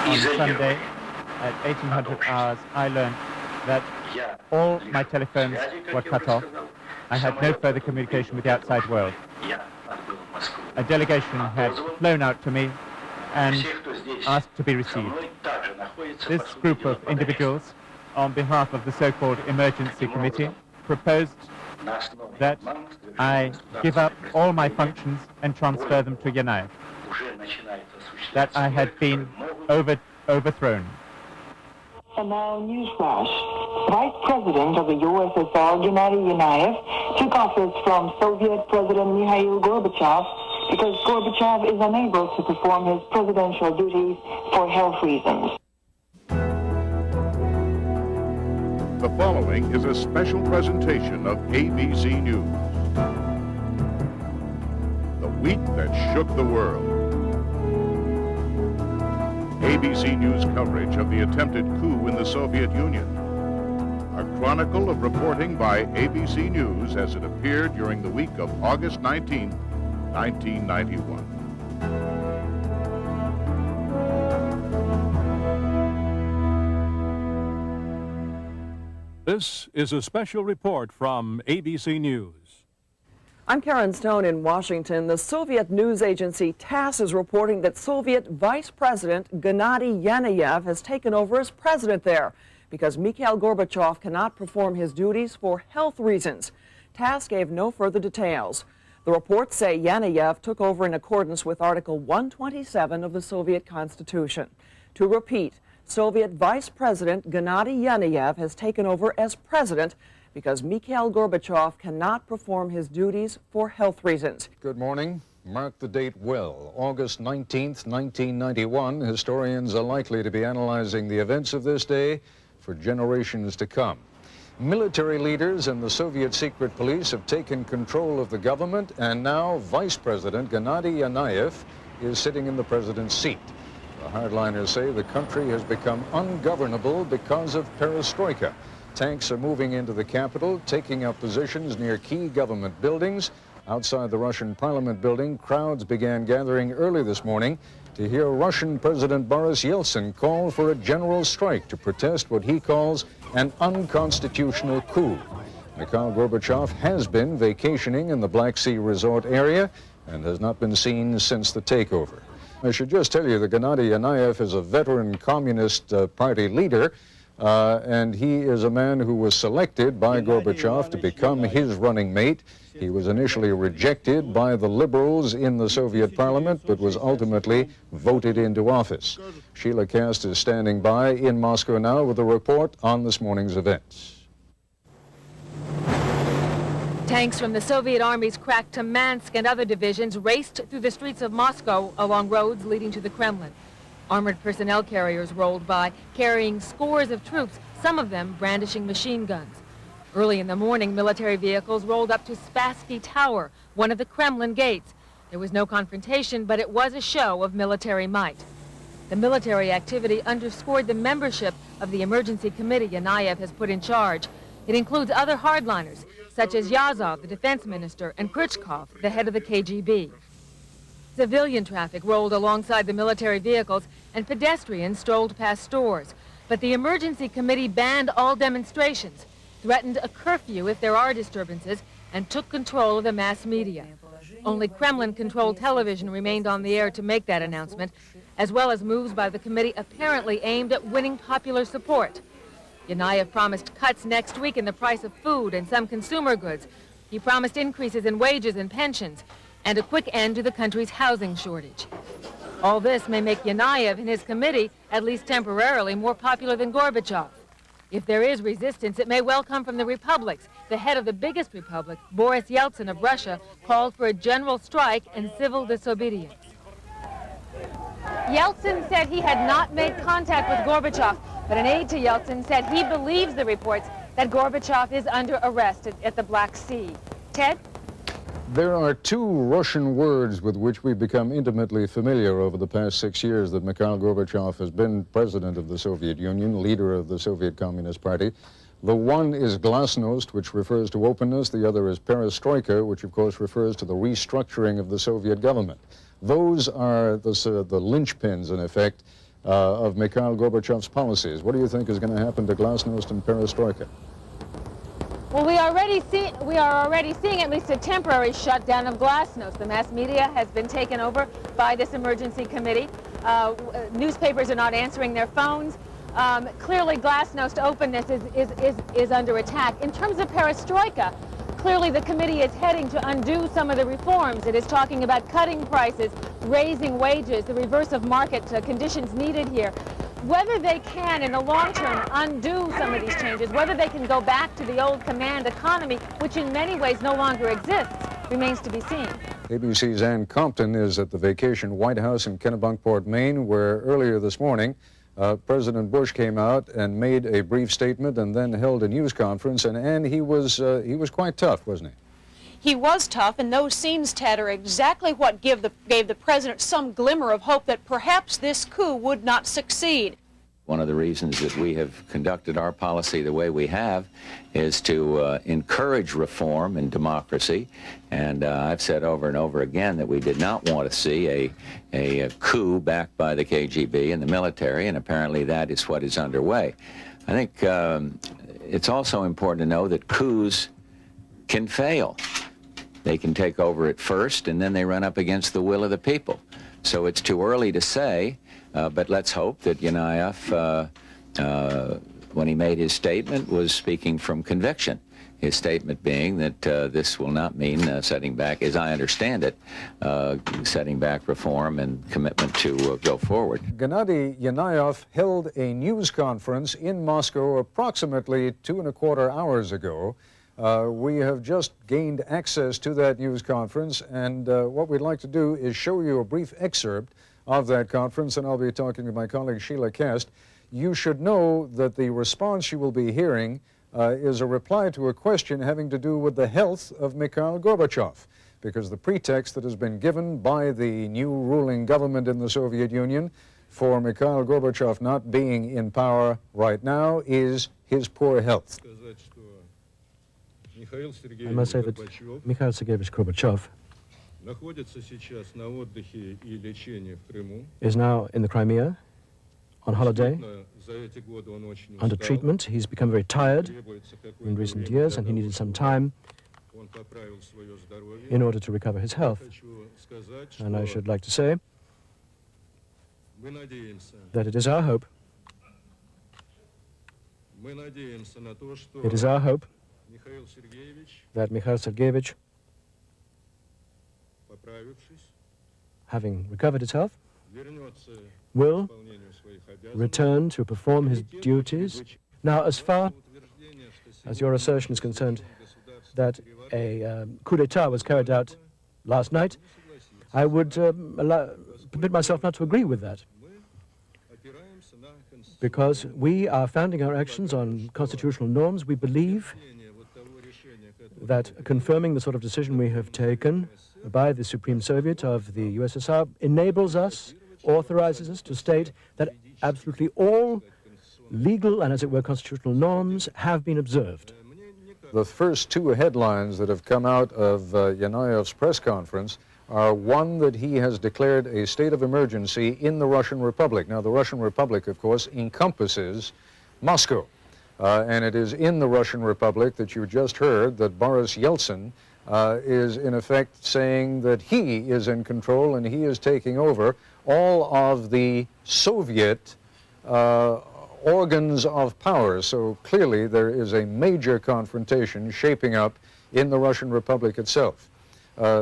On Sunday at 1800 hours, I learned that all my telephones were cut off. I had no further communication with the outside world. A delegation had flown out to me and asked to be received. This group of individuals, on behalf of the so-called Emergency Committee, proposed that I give up all my functions and transfer them to Yanayev, that I had been overthrown. And now, newsflash. Vice President of the USSR, Gennady Yanayev, took office from Soviet President Mikhail Gorbachev because Gorbachev is unable to perform his presidential duties for health reasons. The following is a special presentation of ABC News. The week that shook the world. ABC News coverage of the attempted coup in the Soviet Union. A chronicle of reporting by ABC News as it appeared during the week of August 19, 1991. This is a special report from ABC News. I'm Karen Stone in Washington. The Soviet news agency TASS is reporting that Soviet Vice President Gennady Yanayev has taken over as president there because Mikhail Gorbachev cannot perform his duties for health reasons. TASS gave no further details. The reports say Yanayev took over in accordance with Article 127 of the Soviet Constitution. To repeat, Soviet Vice President Gennady Yanayev has taken over as president because Mikhail Gorbachev cannot perform his duties for health reasons. Good morning. Mark the date well. August 19th, 1991. Historians are likely to be analyzing the events of this day for generations to come. Military leaders and the Soviet secret police have taken control of the government, and now Vice President Gennady Yanayev is sitting in the president's seat. The hardliners say the country has become ungovernable because of perestroika. Tanks are moving into the capital, taking up positions near key government buildings. Outside the Russian Parliament building, crowds began gathering early this morning to hear Russian President Boris Yeltsin call for a general strike to protest what he calls an unconstitutional coup. Mikhail Gorbachev has been vacationing in the Black Sea resort area and has not been seen since the takeover. I should just tell you that Gennady Yanayev is a veteran Communist Party leader, and he is a man who was selected by Gorbachev to become his running mate. He was initially rejected by the liberals in the Soviet parliament, but was ultimately voted into office. Sheila Kast is standing by in Moscow now with a report on this morning's events. Tanks from the Soviet army's crack Tamansk and other divisions raced through the streets of Moscow along roads leading to the Kremlin. Armored personnel carriers rolled by, carrying scores of troops, some of them brandishing machine guns. Early in the morning, military vehicles rolled up to Spassky Tower, one of the Kremlin gates. There was no confrontation, but it was a show of military might. The military activity underscored the membership of the emergency committee Yanayev has put in charge. It includes other hardliners, such as Yazov, the defense minister, and Khrushchev, the head of the KGB. Civilian traffic rolled alongside the military vehicles, and pedestrians strolled past stores. But the emergency committee banned all demonstrations, threatened a curfew if there are disturbances, and took control of the mass media. Only Kremlin-controlled television remained on the air to make that announcement, as well as moves by the committee apparently aimed at winning popular support. Yanayev promised cuts next week in the price of food and some consumer goods. He promised increases in wages and pensions, and a quick end to the country's housing shortage. All this may make Yanayev and his committee, at least temporarily, more popular than Gorbachev. If there is resistance, it may well come from the republics. The head of the biggest republic, Boris Yeltsin of Russia, called for a general strike and civil disobedience. Yeltsin said he had not made contact with Gorbachev, but an aide to Yeltsin said he believes the reports that Gorbachev is under arrest at the Black Sea. Ted? There are two Russian words with which we've become intimately familiar over the past 6 years that Mikhail Gorbachev has been president of the Soviet Union, leader of the Soviet Communist Party. The one is glasnost, which refers to openness. The other is perestroika, which of course refers to the restructuring of the Soviet government. Those are the linchpins, in effect, of Mikhail Gorbachev's policies. What do you think is going to happen to Glasnost and Perestroika? Well, we are already seeing at least a temporary shutdown of Glasnost. The mass media has been taken over by this emergency committee. Newspapers are not answering their phones. Clearly, Glasnost openness is under attack. In terms of Perestroika, clearly the committee is heading to undo some of the reforms. It is talking about cutting prices, raising wages, the reverse of market conditions needed here. Whether they can, in the long term, undo some of these changes, whether they can go back to the old command economy, which in many ways no longer exists, remains to be seen. ABC's Ann Compton is at the vacation White House in Kennebunkport, Maine, where earlier this morning, President Bush came out and made a brief statement and then held a news conference. And he was quite tough, wasn't he? He was tough, and those scenes, Ted, are exactly what gave the president some glimmer of hope that perhaps this coup would not succeed. One of the reasons that we have conducted our policy the way we have is to encourage reform and democracy. And I've said over and over again that we did not want to see a coup backed by the KGB and the military, and apparently that is what is underway. I think it's also important to know that coups can fail. They can take over at first, and then they run up against the will of the people. So it's too early to say, but let's hope that Yanayev, when he made his statement, was speaking from conviction. His statement being that this will not mean setting back, as I understand it, setting back reform and commitment to go forward. Gennady Yanayev held a news conference in Moscow approximately 2¼ hours ago. We have just gained access to that news conference, and what we'd like to do is show you a brief excerpt of that conference, and I'll be talking to my colleague Sheila Kast. You should know that the response you will be hearing is a reply to a question having to do with the health of Mikhail Gorbachev, because the pretext that has been given by the new ruling government in the Soviet Union for Mikhail Gorbachev not being in power right now is his poor health. I must say that Mikhail Sergeyevich Gorbachev is now in the Crimea on holiday, under treatment. He's become very tired in recent years, and he needed some time in order to recover his health. And I should like to say that it is our hope, that Mikhail Sergeyevich, having recovered his health, will return to perform his duties. Now, as far as your assertion is concerned that a coup d'etat was carried out last night, I would permit myself not to agree with that, because we are founding our actions on constitutional norms. We believe that confirming the sort of decision we have taken by the Supreme Soviet of the USSR enables us, authorizes us to state that absolutely all legal and, as it were, constitutional norms have been observed. The first two headlines that have come out of Yanayev's press conference are one, that he has declared a state of emergency in the Russian Republic. Now, the Russian Republic, of course, encompasses Moscow. And it is in the Russian Republic that you just heard that Boris Yeltsin is, in effect, saying that he is in control and he is taking over all of the Soviet organs of power. So clearly there is a major confrontation shaping up in the Russian Republic itself.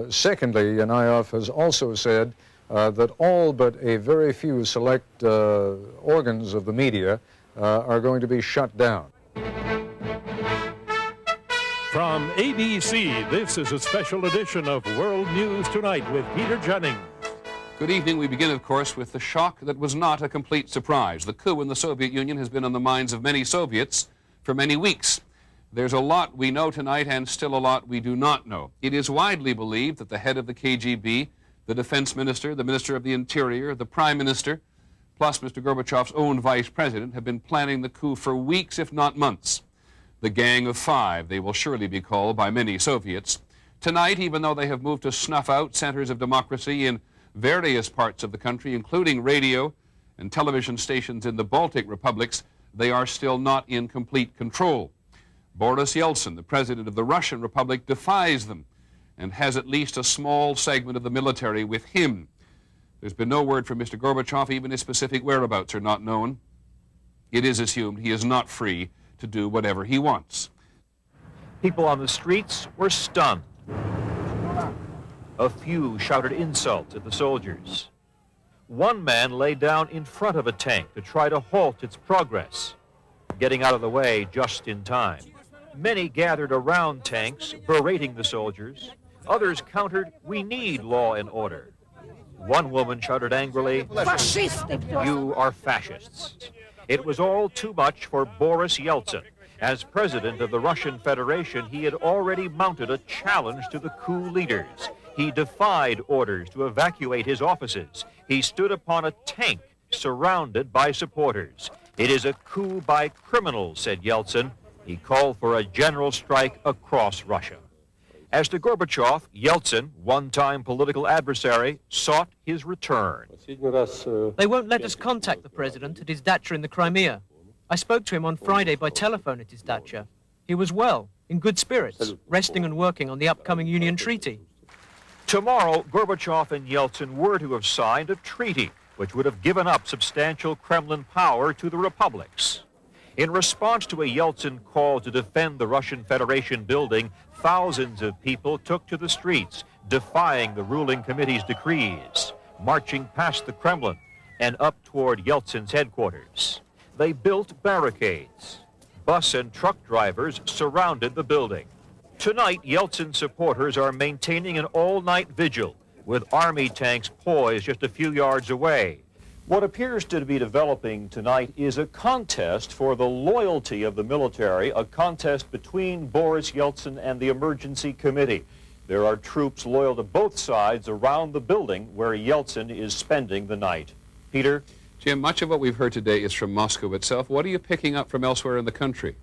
Secondly, Yanayev has also said that all but a very few select organs of the media are going to be shut down. From ABC, this is a special edition of World News Tonight with Peter Jennings. Good evening. We begin, of course, with the shock that was not a complete surprise. The coup in the Soviet Union has been on the minds of many Soviets for many weeks. There's a lot we know tonight and still a lot we do not know. It is widely believed that the head of the KGB, the defense minister, the minister of the interior, the prime minister, plus Mr. Gorbachev's own vice president, have been planning the coup for weeks, if not months. The Gang of Five, they will surely be called by many Soviets. Tonight, even though they have moved to snuff out centers of democracy in various parts of the country, including radio and television stations in the Baltic republics, they are still not in complete control. Boris Yeltsin, the president of the Russian Republic, defies them and has at least a small segment of the military with him. There's been no word from Mr. Gorbachev. Even his specific whereabouts are not known. It is assumed he is not free to do whatever he wants. People on the streets were stunned. A few shouted insults at the soldiers. One man lay down in front of a tank to try to halt its progress, getting out of the way just in time. Many gathered around tanks, berating the soldiers. Others countered, "We need law and order." One woman shouted angrily, "You are fascists." It was all too much for Boris Yeltsin. As president of the Russian Federation, he had already mounted a challenge to the coup leaders. He defied orders to evacuate his offices. He stood upon a tank surrounded by supporters. "It is a coup by criminals," said Yeltsin. He called for a general strike across Russia. As to Gorbachev, Yeltsin, one-time political adversary, sought his return. They won't let us contact the president at his dacha in the Crimea. I spoke to him on Friday by telephone at his dacha. He was well, in good spirits, resting and working on the upcoming Union Treaty. Tomorrow, Gorbachev and Yeltsin were to have signed a treaty which would have given up substantial Kremlin power to the republics. In response to a Yeltsin call to defend the Russian Federation building, thousands of people took to the streets, defying the ruling committee's decrees, marching past the Kremlin and up toward Yeltsin's headquarters. They built barricades. Bus and truck drivers surrounded the building. Tonight, Yeltsin supporters are maintaining an all-night vigil, with army tanks poised just a few yards away. What appears to be developing tonight is a contest for the loyalty of the military, a contest between Boris Yeltsin and the Emergency Committee. There are troops loyal to both sides around the building where Yeltsin is spending the night. Peter? Jim, much of what we've heard today is from Moscow itself. What are you picking up from elsewhere in the country?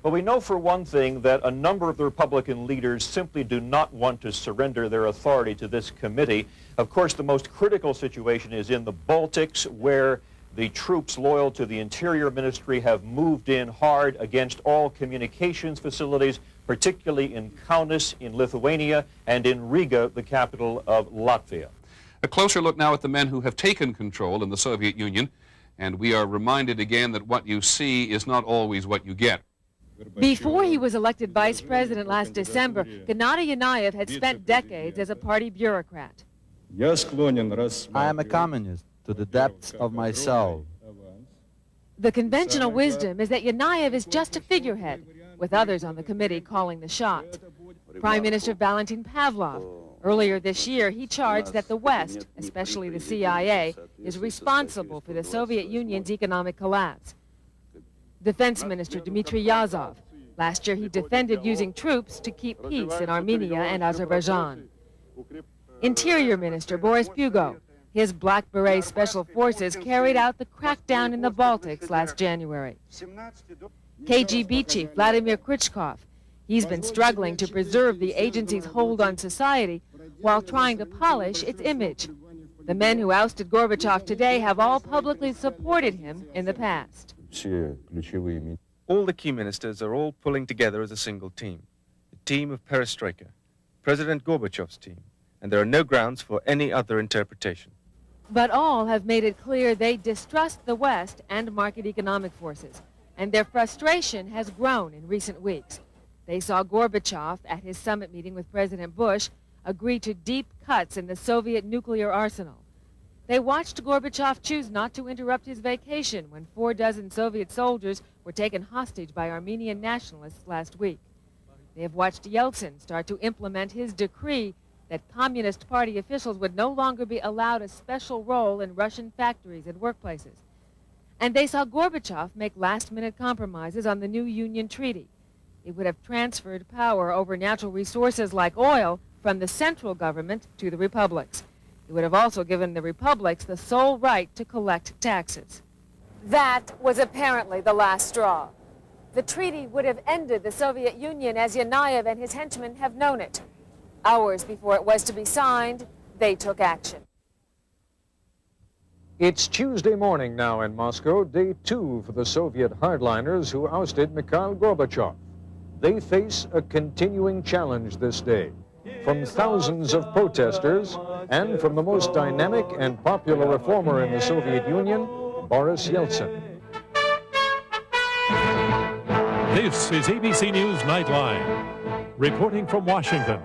Well, we know for one thing that a number of the Republican leaders simply do not want to surrender their authority to this committee. Of course, the most critical situation is in the Baltics, where the troops loyal to the Interior Ministry have moved in hard against all communications facilities, particularly in Kaunas in Lithuania and in Riga, the capital of Latvia. A closer look now at the men who have taken control in the Soviet Union, and we are reminded again that what you see is not always what you get. Before he was elected vice president last December, Gennady Yanayev had spent decades as a party bureaucrat. I am a communist to the depths of my soul. The conventional wisdom is that Yanayev is just a figurehead, with others on the committee calling the shots. Prime Minister Valentin Pavlov. Earlier this year, he charged that the West, especially the CIA, is responsible for the Soviet Union's economic collapse. Defense Minister Dmitry Yazov. Last year, he defended using troops to keep peace in Armenia and Azerbaijan. Interior Minister Boris Pugo. His Black Beret Special Forces carried out the crackdown in the Baltics last January. KGB Chief Vladimir Krichkov. He's been struggling to preserve the agency's hold on society while trying to polish its image. The men who ousted Gorbachev today have all publicly supported him in the past. All the key ministers are all pulling together as a single team, the team of perestroika, President Gorbachev's team, and there are no grounds for any other interpretation. But all have made it clear they distrust the West and market economic forces, and their frustration has grown in recent weeks. They saw Gorbachev, at his summit meeting with President Bush, agree to deep cuts in the Soviet nuclear arsenal. They watched Gorbachev choose not to interrupt his vacation when 4 Soviet soldiers were taken hostage by Armenian nationalists last week. They have watched Yeltsin start to implement his decree that Communist Party officials would no longer be allowed a special role in Russian factories and workplaces. And they saw Gorbachev make last-minute compromises on the new Union Treaty. It would have transferred power over natural resources like oil from the central government to the republics. It would have also given the republics the sole right to collect taxes. That was apparently the last straw. The treaty would have ended the Soviet Union as Yanayev and his henchmen have known it. Hours before it was to be signed, they took action. It's Tuesday morning now in Moscow, day 2 for the Soviet hardliners who ousted Mikhail Gorbachev. They face a continuing challenge this day from thousands of protesters and from the most dynamic and popular reformer in the Soviet Union, Boris Yeltsin. This is ABC News Nightline. Reporting from Washington,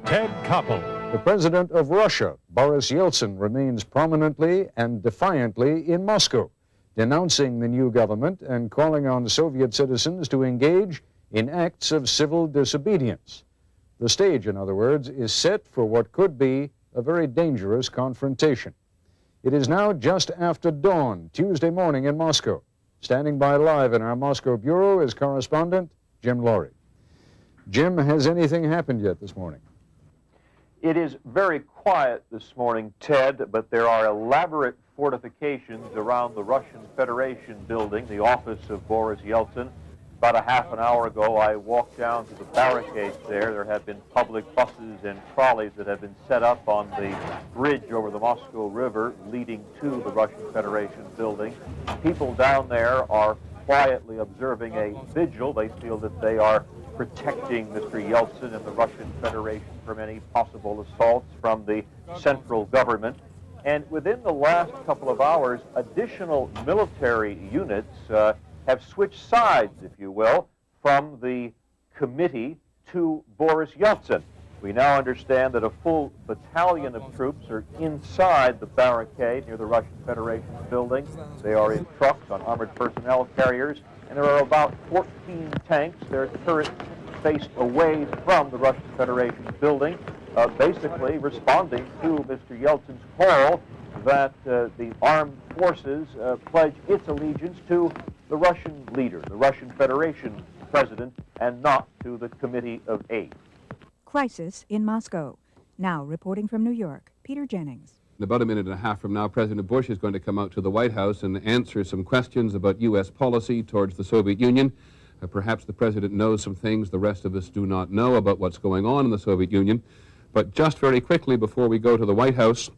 Ted Koppel. The president of Russia, Boris Yeltsin, remains prominently and defiantly in Moscow, denouncing the new government and calling on Soviet citizens to engage in acts of civil disobedience. The stage, in other words, is set for what could be a very dangerous confrontation. It is now just after dawn, Tuesday morning in Moscow. Standing by live in our Moscow bureau is correspondent Jim Laurie. Jim, has anything happened yet this morning? It is very quiet this morning, Ted, but there are elaborate fortifications around the Russian Federation building, the office of Boris Yeltsin. About a half an hour ago, I walked down to the barricades there. There have been public buses and trolleys that have been set up on the bridge over the Moscow River leading to the Russian Federation building. People down there are quietly observing a vigil. They feel that they are protecting Mr. Yeltsin and the Russian Federation from any possible assaults from the central government. And within the last couple of hours, additional military units have switched sides, if you will, from the committee to Boris Yeltsin. We now understand that a full battalion of troops are inside the barricade near the Russian Federation building. They are in trucks on armored personnel carriers, and there are about 14 tanks. Their turrets faced away from the Russian Federation building, basically responding to Mr. Yeltsin's call that the armed forces pledge its allegiance to the Russian leader, the Russian Federation president, and not to the Committee of 8. Crisis in Moscow. Now reporting from New York, Peter Jennings. In about a minute and a half from now, President Bush is going to come out to the White House and answer some questions about U.S. policy towards the Soviet Union. Perhaps the president knows some things the rest of us do not know about what's going on in the Soviet Union. But just very quickly before we go to the White House,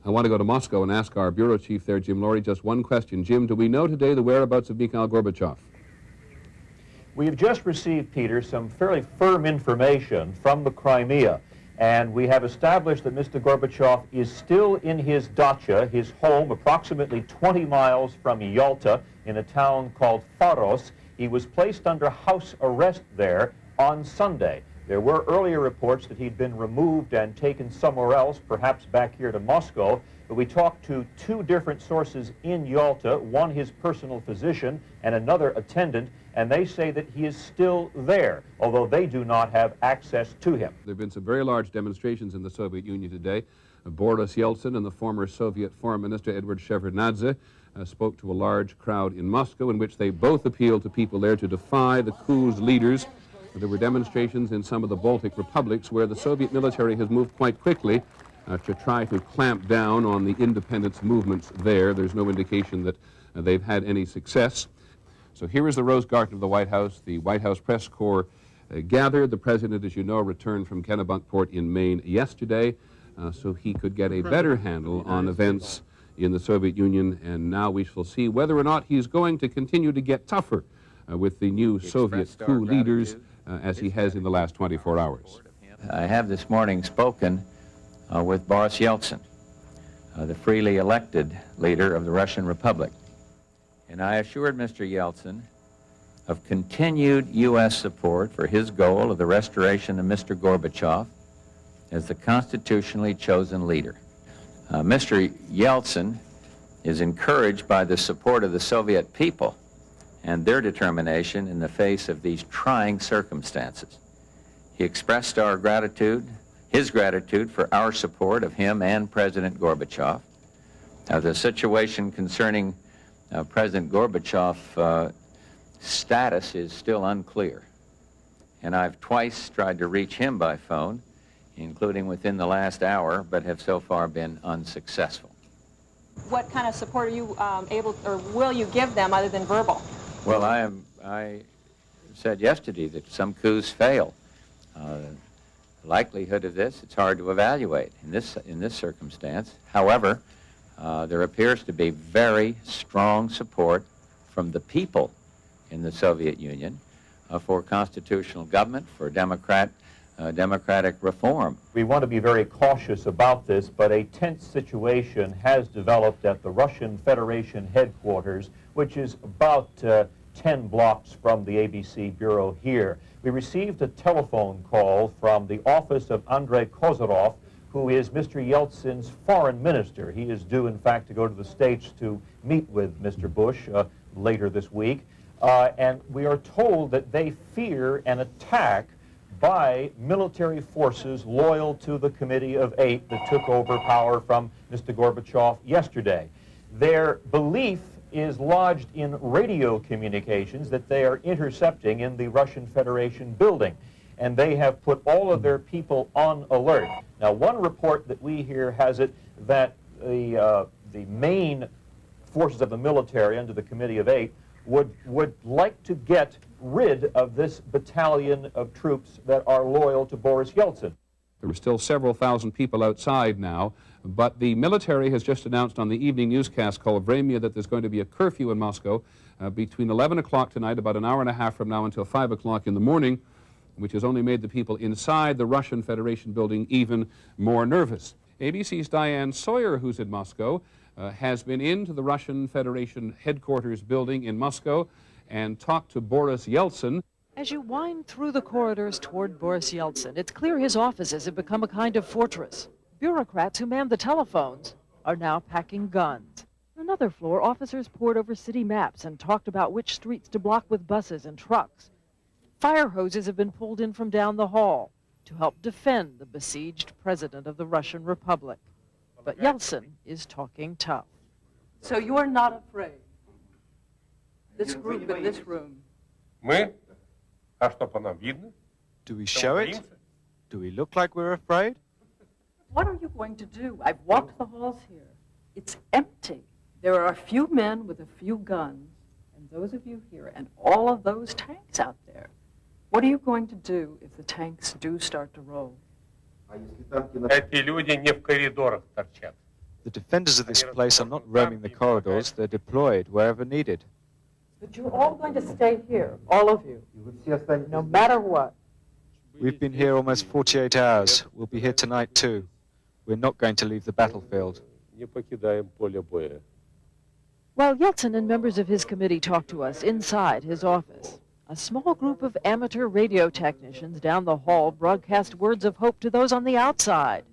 I want to go to Moscow and ask our bureau chief there, Jim Laurie, just one question. Jim, do we know today the whereabouts of Mikhail Gorbachev? We have just received, Peter, some fairly firm information from the Crimea, and we have established that Mr. Gorbachev is still in his dacha, his home, approximately 20 miles from Yalta, in a town called Faros. He was placed under house arrest there on Sunday. There were earlier reports that he'd been removed and taken somewhere else, perhaps back here to Moscow, but we talked to two different sources in Yalta, one his personal physician and another attendant, and they say that he is still there, although they do not have access to him. There have been some very large demonstrations in the Soviet Union today. Boris Yeltsin and the former Soviet Foreign Minister Edward Shevardnadze spoke to a large crowd in Moscow in which they both appealed to people there to defy the coup's leaders. There were demonstrations in some of the Baltic republics where the Soviet military has moved quite quickly to try to clamp down on the independence movements there. There's no indication that they've had any success. So here is the Rose Garden of the White House. The White House press corps gathered. The president, as you know, returned from Kennebunkport in Maine yesterday so he could get a better handle on events in the Soviet Union. And now we shall see whether or not he's going to continue to get tougher with the new Soviet coup leaders as he has in the last 24 hours. I have this morning spoken with Boris Yeltsin, the freely elected leader of the Russian Republic. And I assured Mr. Yeltsin of continued U.S. support for his goal of the restoration of Mr. Gorbachev as the constitutionally chosen leader. Mr. Yeltsin is encouraged by the support of the Soviet people and their determination in the face of these trying circumstances. He expressed our gratitude, his gratitude for our support of him and President Gorbachev. The situation concerning President Gorbachev's status is still unclear, and I've twice tried to reach him by phone, including within the last hour, but have so far been unsuccessful. What kind of support are you able, or will you give them other than verbal? Well, I said yesterday that some coups fail. The likelihood of this, it's hard to evaluate in this circumstance. However, there appears to be very strong support from the people in the Soviet Union for constitutional government, for democratic reform. We want to be very cautious about this, but a tense situation has developed at the Russian Federation headquarters, which is about 10 blocks from the ABC bureau here. We received a telephone call from the office of Andrei Kozyrov, who is Mr. Yeltsin's foreign minister. He is due, in fact, to go to the States to meet with Mr. Bush later this week. And we are told that they fear an attack by military forces loyal to the Committee of Eight that took over power from Mr. Gorbachev yesterday. Their belief is lodged in radio communications that they are intercepting in the Russian Federation building, and they have put all of their people on alert. Now, one report that we hear has it that the main forces of the military under the Committee of Eight would like to get rid of this battalion of troops that are loyal to Boris Yeltsin. There were still several thousand people outside now, but the military has just announced on the evening newscast called Vremya that there's going to be a curfew in Moscow between 11 o'clock tonight, about an hour and a half from now, until 5 o'clock in the morning, which has only made the people inside the Russian Federation building even more nervous. ABC's Diane Sawyer, who's in Moscow, has been into the Russian Federation headquarters building in Moscow and talked to Boris Yeltsin. As you wind through the corridors toward Boris Yeltsin, it's clear his offices have become a kind of fortress. Bureaucrats who man the telephones are now packing guns. On another floor, officers pored over city maps and talked about which streets to block with buses and trucks. Fire hoses have been pulled in from down the hall to help defend the besieged president of the Russian Republic. But Yeltsin is talking tough. So you are not afraid? This group in this room. Do we show it? Do we look like we're afraid? What are you going to do? I've walked the halls here. It's empty. There are a few men with a few guns, and those of you here, and all of those tanks out there. What are you going to do if the tanks do start to roll? The defenders of this place are not roaming the corridors, they're deployed wherever needed. But you're all going to stay here, all of you, no matter what. We've been here almost 48 hours. We'll be here tonight too. We're not going to leave the battlefield. While Yeltsin and members of his committee talk to us inside his office, a small group of amateur radio technicians down the hall broadcast words of hope to those on the outside.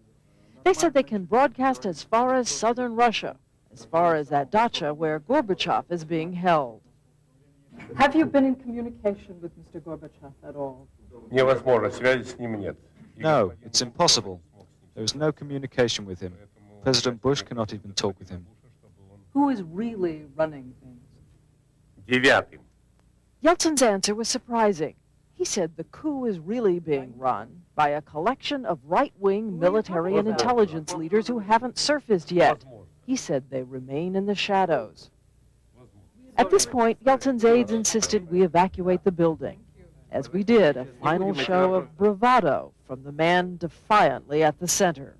They said they can broadcast as far as southern Russia, as far as that dacha where Gorbachev is being held. Have you been in communication with Mr. Gorbachev at all? No, it's impossible. There is no communication with him. President Bush cannot even talk with him. Who is really running things? Yeltsin's answer was surprising. He said the coup is really being run by a collection of right-wing military and intelligence leaders who haven't surfaced yet. He said they remain in the shadows. At this point, Yeltsin's aides insisted we evacuate the building, as we did a final show of bravado from the man defiantly at the center.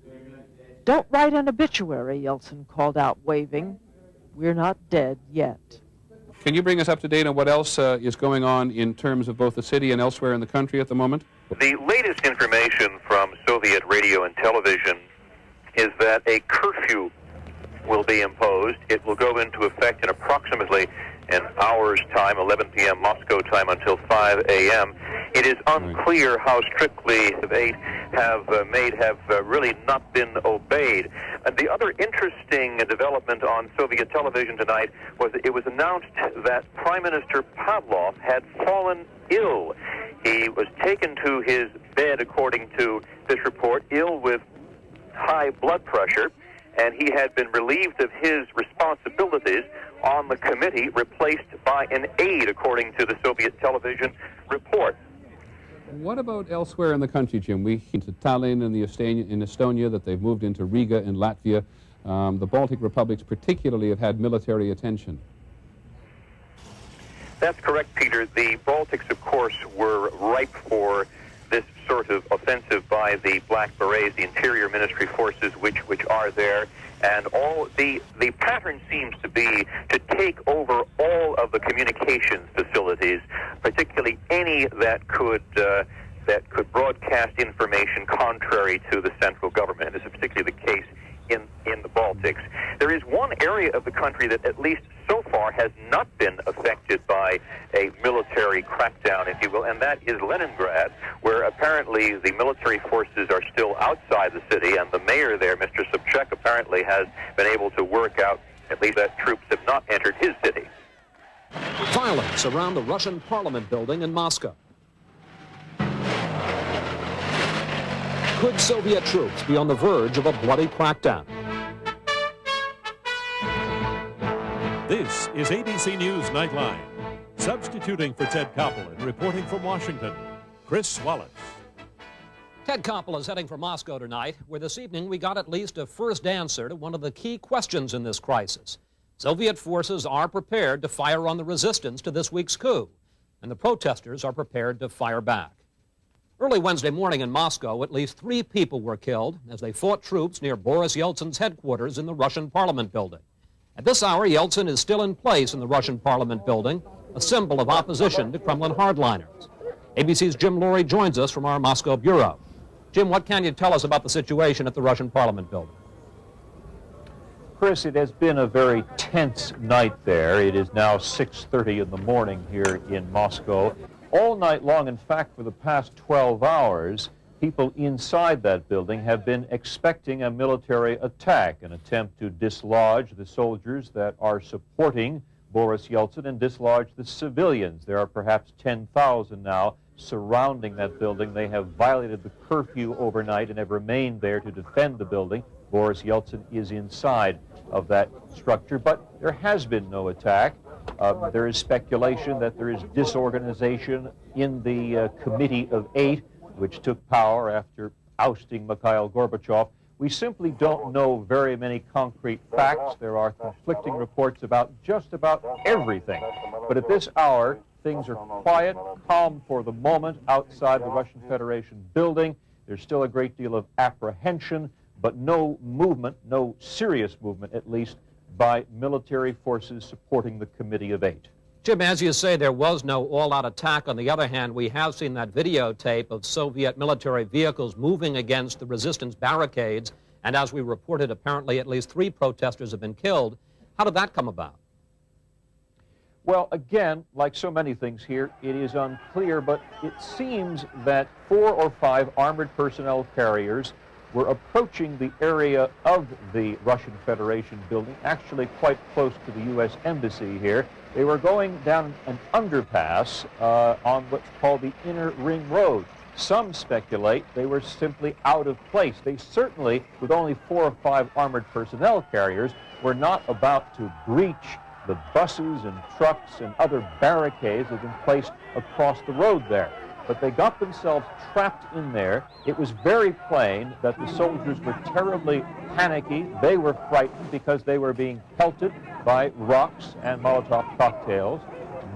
Don't write an obituary, Yeltsin called out, waving. We're not dead yet. Can you bring us up to date on what else is going on in terms of both the city and elsewhere in the country at the moment? The latest information from Soviet radio and television is that a curfew will be imposed. It will go into effect in approximately an hour's time, 11 p.m. Moscow time, until 5 a.m. It is unclear how strictly they have really not been obeyed. And the other interesting development on Soviet television tonight was that it was announced that Prime Minister Pavlov had fallen ill. He was taken to his bed, according to this report, ill with high blood pressure, and he had been relieved of his responsibilities on the committee, replaced by an aide, according to the Soviet television report. What about elsewhere in the country, Jim? We into Tallinn in Estonia, that they've moved into Riga in Latvia. The Baltic republics particularly have had military attention. That's correct, Peter. The Baltics, of course, were ripe for this sort of offensive by the Black Berets, the Interior Ministry forces which are there, and all the pattern seems to be to take over all of the communications facilities, particularly any that could broadcast information contrary to the central government. This is particularly the case in the Baltics. There is one area of the country that, at least so far, has not been affected by a military crackdown, if you will, and that is Leningrad, where apparently the military forces are still outside the city, and the mayor there, Mr. Sobchak, apparently has been able to work out at least that troops have not entered his city. Violence around the Russian Parliament building in Moscow. Could Soviet troops be on the verge of a bloody crackdown? This is ABC News Nightline. Substituting for Ted Koppel and reporting from Washington, Chris Wallace. Ted Koppel is heading for Moscow tonight, where this evening we got at least a first answer to one of the key questions in this crisis. Soviet forces are prepared to fire on the resistance to this week's coup, and the protesters are prepared to fire back. Early Wednesday morning in Moscow, at least 3 people were killed as they fought troops near Boris Yeltsin's headquarters in the Russian Parliament building. At this hour, Yeltsin is still in place in the Russian Parliament building, a symbol of opposition to Kremlin hardliners. ABC's Jim Laurie joins us from our Moscow bureau. Jim, what can you tell us about the situation at the Russian Parliament building? Chris, it has been a very tense night there. It is now 6:30 in the morning here in Moscow. All night long, in fact, for the past 12 hours, people inside that building have been expecting a military attack, an attempt to dislodge the soldiers that are supporting Boris Yeltsin and dislodge the civilians. There are perhaps 10,000 now surrounding that building. They have violated the curfew overnight and have remained there to defend the building. Boris Yeltsin is inside of that structure, but there has been no attack. There is speculation that there is disorganization in the Committee of 8, which took power after ousting Mikhail Gorbachev. We simply don't know very many concrete facts. There are conflicting reports about just about everything. But at this hour, things are quiet, calm for the moment outside the Russian Federation building. There's still a great deal of apprehension, but no movement, no serious movement at least, by military forces supporting the Committee of 8. Jim, as you say, there was no all-out attack. On the other hand, we have seen that videotape of Soviet military vehicles moving against the resistance barricades, and as we reported, apparently at least 3 protesters have been killed. How did that come about? Well, again, like so many things here, it is unclear, but it seems that 4 or 5 armored personnel carriers were approaching the area of the Russian Federation building, actually quite close to the U.S. Embassy here. They were going down an underpass on what's called the Inner Ring Road. Some speculate they were simply out of place. They certainly, with only 4 or 5 armored personnel carriers, were not about to breach the buses and trucks and other barricades that have been placed across the road there. But they got themselves trapped in there. It was very plain that the soldiers were terribly panicky. They were frightened because they were being pelted by rocks and Molotov cocktails.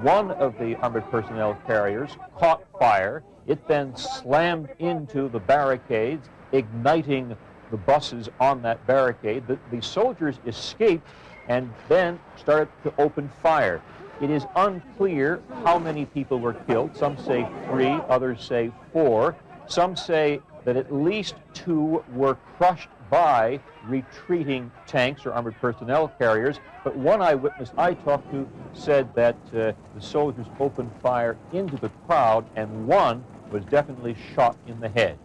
One of the armored personnel carriers caught fire. It then slammed into the barricades, igniting the buses on that barricade. The soldiers escaped and then started to open fire. It is unclear how many people were killed. Some say 3, others say 4. Some say that at least 2 were crushed by retreating tanks or armored personnel carriers. But one eyewitness I talked to said that the soldiers opened fire into the crowd and one was definitely shot in the head.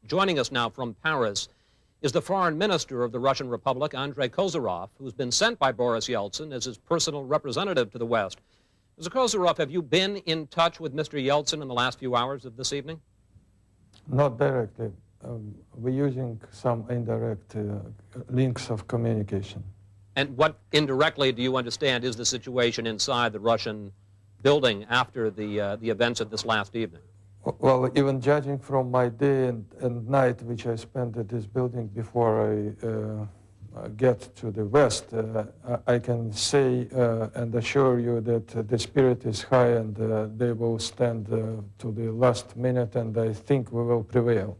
Joining us now from Paris is the foreign minister of the Russian Republic, Andrei Kozyrov, who's been sent by Boris Yeltsin as his personal representative to the West. Mr. Kozyrov, have you been in touch with Mr. Yeltsin in the last few hours of this evening? Not directly. We're using some indirect links of communication. And what indirectly do you understand is the situation inside the Russian building after the events of this last evening? Well, even judging from my day and night which I spent at this building before I get to the West, I can say and assure you that the spirit is high and they will stand to the last minute, and I think we will prevail.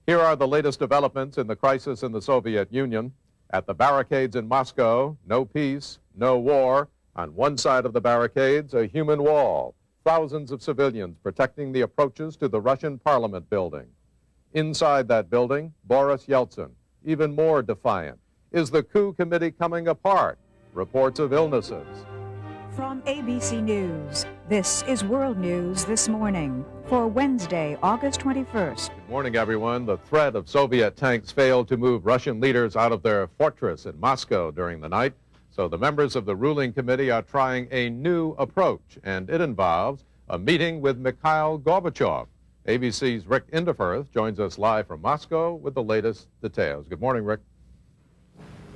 Here are the latest developments in the crisis in the Soviet Union. At the barricades in Moscow, no peace, no war. On one side of the barricades, a human wall. Thousands of civilians protecting the approaches to the Russian Parliament building. Inside that building, Boris Yeltsin, even more defiant. Is the coup committee coming apart? Reports of illnesses. From ABC News, this is World News This Morning for Wednesday, August 21st. Good morning, everyone. The threat of Soviet tanks failed to move Russian leaders out of their fortress in Moscow during the night. So the members of the ruling committee are trying a new approach, and it involves a meeting with Mikhail Gorbachev. ABC's Rick Inderfirth joins us live from Moscow with the latest details. Good morning, Rick.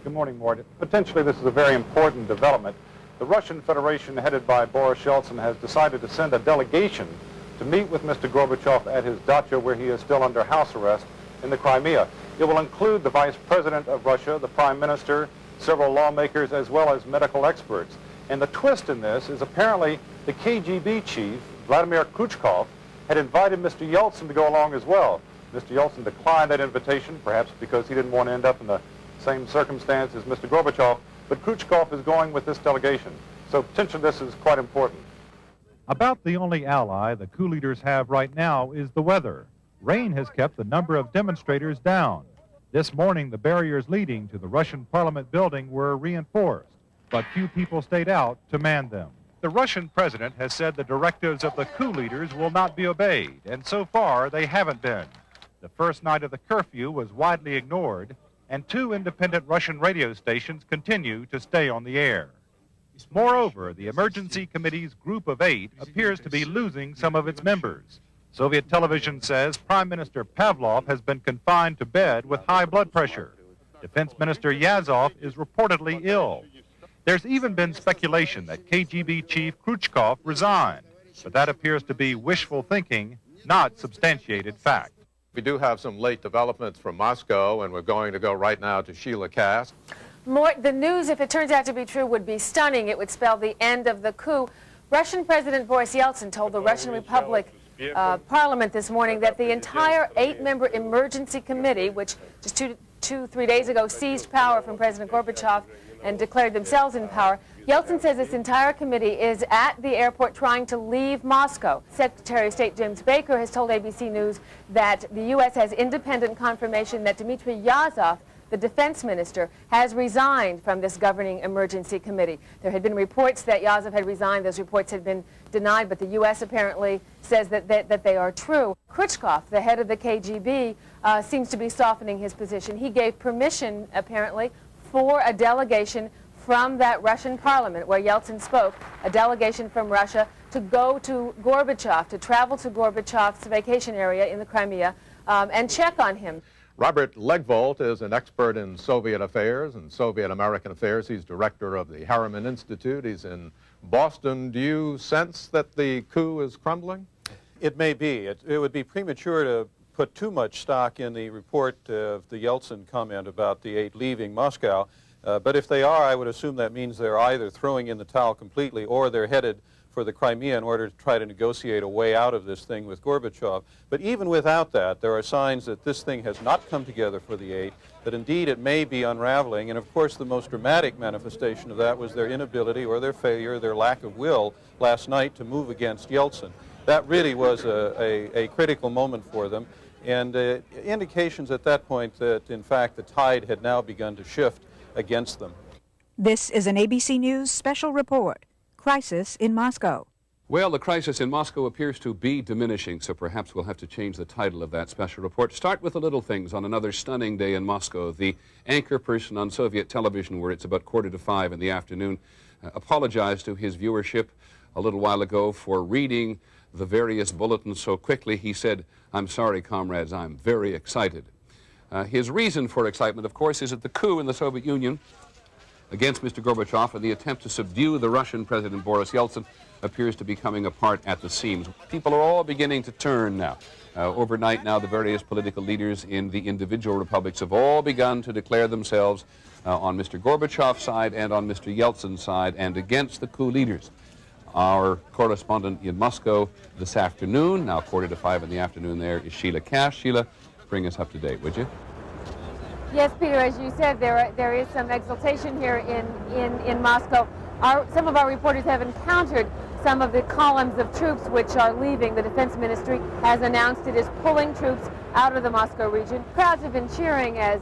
Good morning, Mort. Potentially this is a very important development. The Russian Federation, headed by Boris Yeltsin, has decided to send a delegation to meet with Mr. Gorbachev at his dacha, where he is still under house arrest in the Crimea. It will include the Vice President of Russia, the Prime Minister, several lawmakers, as well as medical experts. And the twist in this is apparently the KGB chief, Vladimir Khrushchev, had invited Mr. Yeltsin to go along as well. Mr. Yeltsin declined that invitation, perhaps because he didn't want to end up in the same circumstance as Mr. Gorbachev, but Khrushchev is going with this delegation. So potentially this is quite important. About the only ally the coup leaders have right now is the weather. Rain has kept the number of demonstrators down. This morning, the barriers leading to the Russian Parliament building were reinforced, but few people stayed out to man them. The Russian president has said the directives of the coup leaders will not be obeyed, and so far they haven't been. The first night of the curfew was widely ignored, and 2 independent Russian radio stations continue to stay on the air. Moreover, the Emergency Committee's Group of 8 appears to be losing some of its members. Soviet television says Prime Minister Pavlov has been confined to bed with high blood pressure. Defense Minister Yazov is reportedly ill. There's even been speculation that KGB Chief Khrushchev resigned, but that appears to be wishful thinking, not substantiated fact. We do have some late developments from Moscow, and we're going to go right now to Sheila Cass. The news, if it turns out to be true, would be stunning. It would spell the end of the coup. Russian President Boris Yeltsin told the Russian Republic Parliament this morning that the entire 8-member emergency committee, which just 3 days ago seized power from President Gorbachev and declared themselves in power, Yeltsin says this entire committee is at the airport trying to leave Moscow. Secretary of State James Baker has told ABC News that the U.S. has independent confirmation that Dmitry Yazov, the defense minister, has resigned from this governing emergency committee. There had been reports that Yazov had resigned. Those reports had been denied, but the U.S. apparently says that they are true. Khrushchev, the head of the KGB, seems to be softening his position. He gave permission, apparently, for a delegation from that Russian parliament where Yeltsin spoke, a delegation from Russia to go to Gorbachev, to travel to Gorbachev's vacation area in the Crimea and check on him. Robert Legvold is an expert in Soviet affairs and Soviet-American affairs. He's director of the Harriman Institute. He's in Boston. Do you sense that the coup is crumbling? It may be. It would be premature to put too much stock in the report of the Yeltsin comment about the 8 leaving Moscow. But if they are, I would assume that means they're either throwing in the towel completely or they're headed for the Crimea in order to try to negotiate a way out of this thing with Gorbachev. But even without that, there are signs that this thing has not come together for the 8, that indeed it may be unraveling. And of course, the most dramatic manifestation of that was their inability or their failure, their lack of will last night to move against Yeltsin. That really was a critical moment for them. And indications at that point that, in fact, the tide had now begun to shift against them. This is an ABC News special report. Crisis in Moscow. Well, the crisis in Moscow appears to be diminishing, so perhaps we'll have to change the title of that special report. Start with the little things. On another stunning day in Moscow, the anchor person on Soviet television, where it's about 4:45 in the afternoon, apologized to his viewership a little while ago for reading the various bulletins so quickly. He said, "I'm sorry, comrades, I'm very excited." His reason for excitement, of course, is that the coup in the Soviet Union against Mr. Gorbachev, and the attempt to subdue the Russian President Boris Yeltsin appears to be coming apart at the seams. People are all beginning to turn now. Overnight now, the various political leaders in the individual republics have all begun to declare themselves on Mr. Gorbachev's side and on Mr. Yeltsin's side and against the coup leaders. Our correspondent in Moscow this afternoon, now 4:45 in the afternoon there, is Sheila Cash. Sheila, bring us up to date, would you? Yes, Peter, as you said, there is some exultation here in Moscow. Some of our reporters have encountered some of the columns of troops which are leaving. The Defense Ministry has announced it is pulling troops out of the Moscow region. Crowds have been cheering as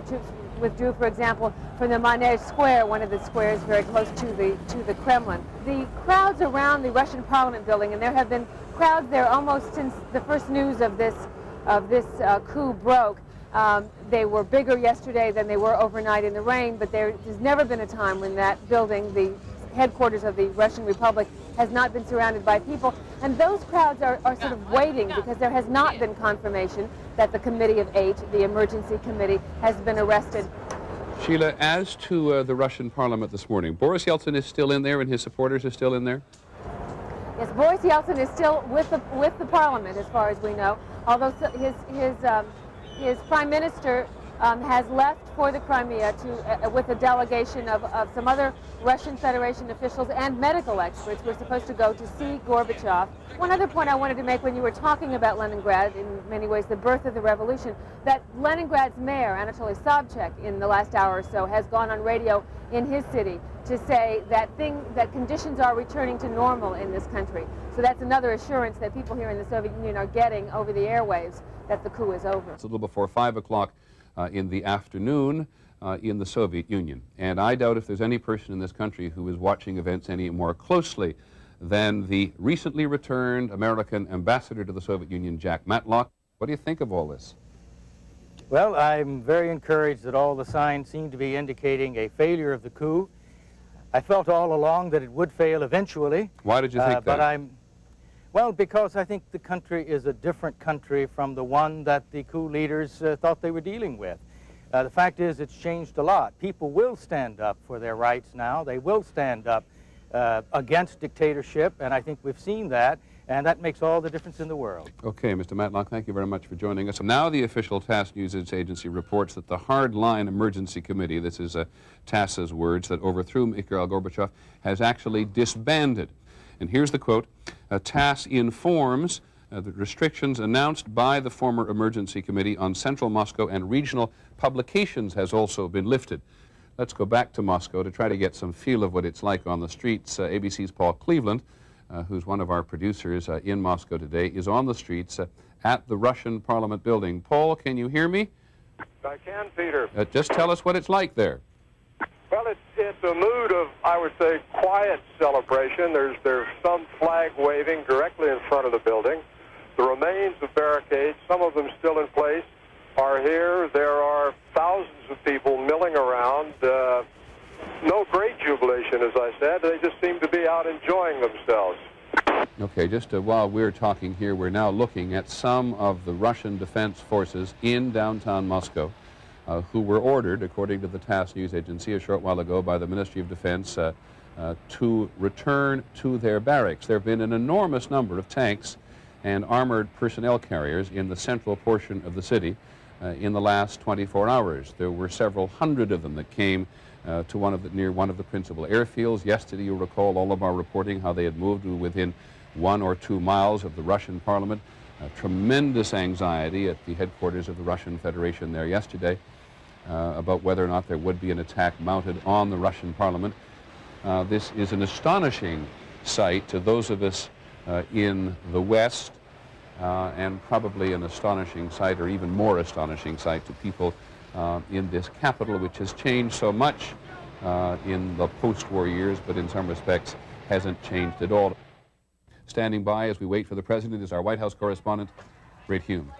troops withdrew, for example, from the Manege Square, one of the squares very close to the Kremlin. The crowds around the Russian Parliament building, and there have been crowds there almost since the first news of this coup broke. They were bigger yesterday than they were overnight in the rain, but there's never been a time when that building, the headquarters of the Russian Republic, has not been surrounded by people. And those crowds are sort of waiting because there has not been confirmation that the Committee of Eight, the emergency committee, has been arrested. Sheila, as to the Russian Parliament this morning, Boris Yeltsin is still in there and his supporters are still in there? Yes, Boris Yeltsin is still with the Parliament, as far as we know, although his Prime Minister has left for the Crimea with a delegation of some other Russian Federation officials and medical experts. We're supposed to go to see Gorbachev. One other point I wanted to make when you were talking about Leningrad, in many ways the birth of the revolution, that Leningrad's mayor, Anatoly Sobchak, in the last hour or so, has gone on radio in his city to say that conditions are returning to normal in this country. So that's another assurance that people here in the Soviet Union are getting over the airwaves that the coup is over. It's a little before 5 o'clock in the afternoon in the Soviet Union. And I doubt if there's any person in this country who is watching events any more closely than the recently returned American ambassador to the Soviet Union, Jack Matlock. What do you think of all this? Well, I'm very encouraged that all the signs seem to be indicating a failure of the coup. I felt all along that it would fail eventually. Why did you think that? Well, because I think the country is a different country from the one that the coup leaders thought they were dealing with. The fact is, it's changed a lot. People will stand up for their rights now. They will stand up against dictatorship, and I think we've seen that, and that makes all the difference in the world. Okay, Mr. Matlock, thank you very much for joining us. Now the official TASS News Agency reports that the Hardline Emergency Committee, this is TASS's words, that overthrew Mikhail Gorbachev, has actually disbanded. And here's the quote: TASS informs that restrictions announced by the former Emergency Committee on Central Moscow and regional publications has also been lifted. Let's go back to Moscow to try to get some feel of what it's like on the streets. ABC's Paul Cleveland, who's one of our producers in Moscow today, is on the streets at the Russian Parliament building. Paul, can you hear me? I can, Peter. Just tell us what it's like there. Well, it's a mood of, I would say, quiet celebration. There's some flag waving directly in front of the building. The remains of barricades, some of them still in place, are here. There are thousands of people milling around. No great jubilation, as I said. They just seem to be out enjoying themselves. Okay, just while we're talking here, we're now looking at some of the Russian Defense Forces in downtown Moscow who were ordered, according to the TASS News Agency a short while ago by the Ministry of Defense, to return to their barracks. There have been an enormous number of tanks and armored personnel carriers in the central portion of the city in the last 24 hours. There were several hundred of them that came to near one of the principal airfields. Yesterday, you'll recall all of our reporting how they had moved to within 1 or 2 miles of the Russian Parliament. Tremendous anxiety at the headquarters of the Russian Federation there yesterday about whether or not there would be an attack mounted on the Russian Parliament. This is an astonishing sight to those of us in the West, and probably an astonishing sight, or even more astonishing sight, to people in this capital, which has changed so much in the post-war years, but in some respects hasn't changed at all. Standing by as we wait for the President is our White House correspondent, Ray Hume.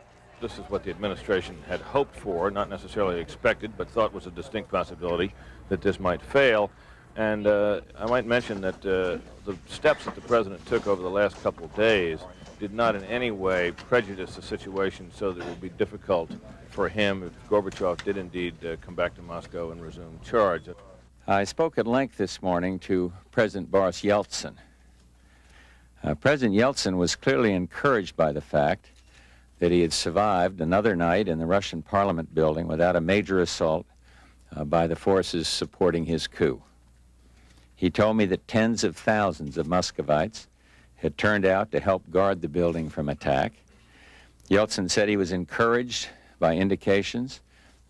This is what the administration had hoped for, not necessarily expected, but thought was a distinct possibility that this might fail. And I might mention that the steps that the President took over the last couple of days did not in any way prejudice the situation so that it would be difficult for him if Gorbachev did indeed come back to Moscow and resume charge. I spoke at length this morning to President Boris Yeltsin. President Yeltsin was clearly encouraged by the fact that he had survived another night in the Russian Parliament building without a major assault by the forces supporting his coup. He told me that tens of thousands of Muscovites had turned out to help guard the building from attack. Yeltsin said he was encouraged by indications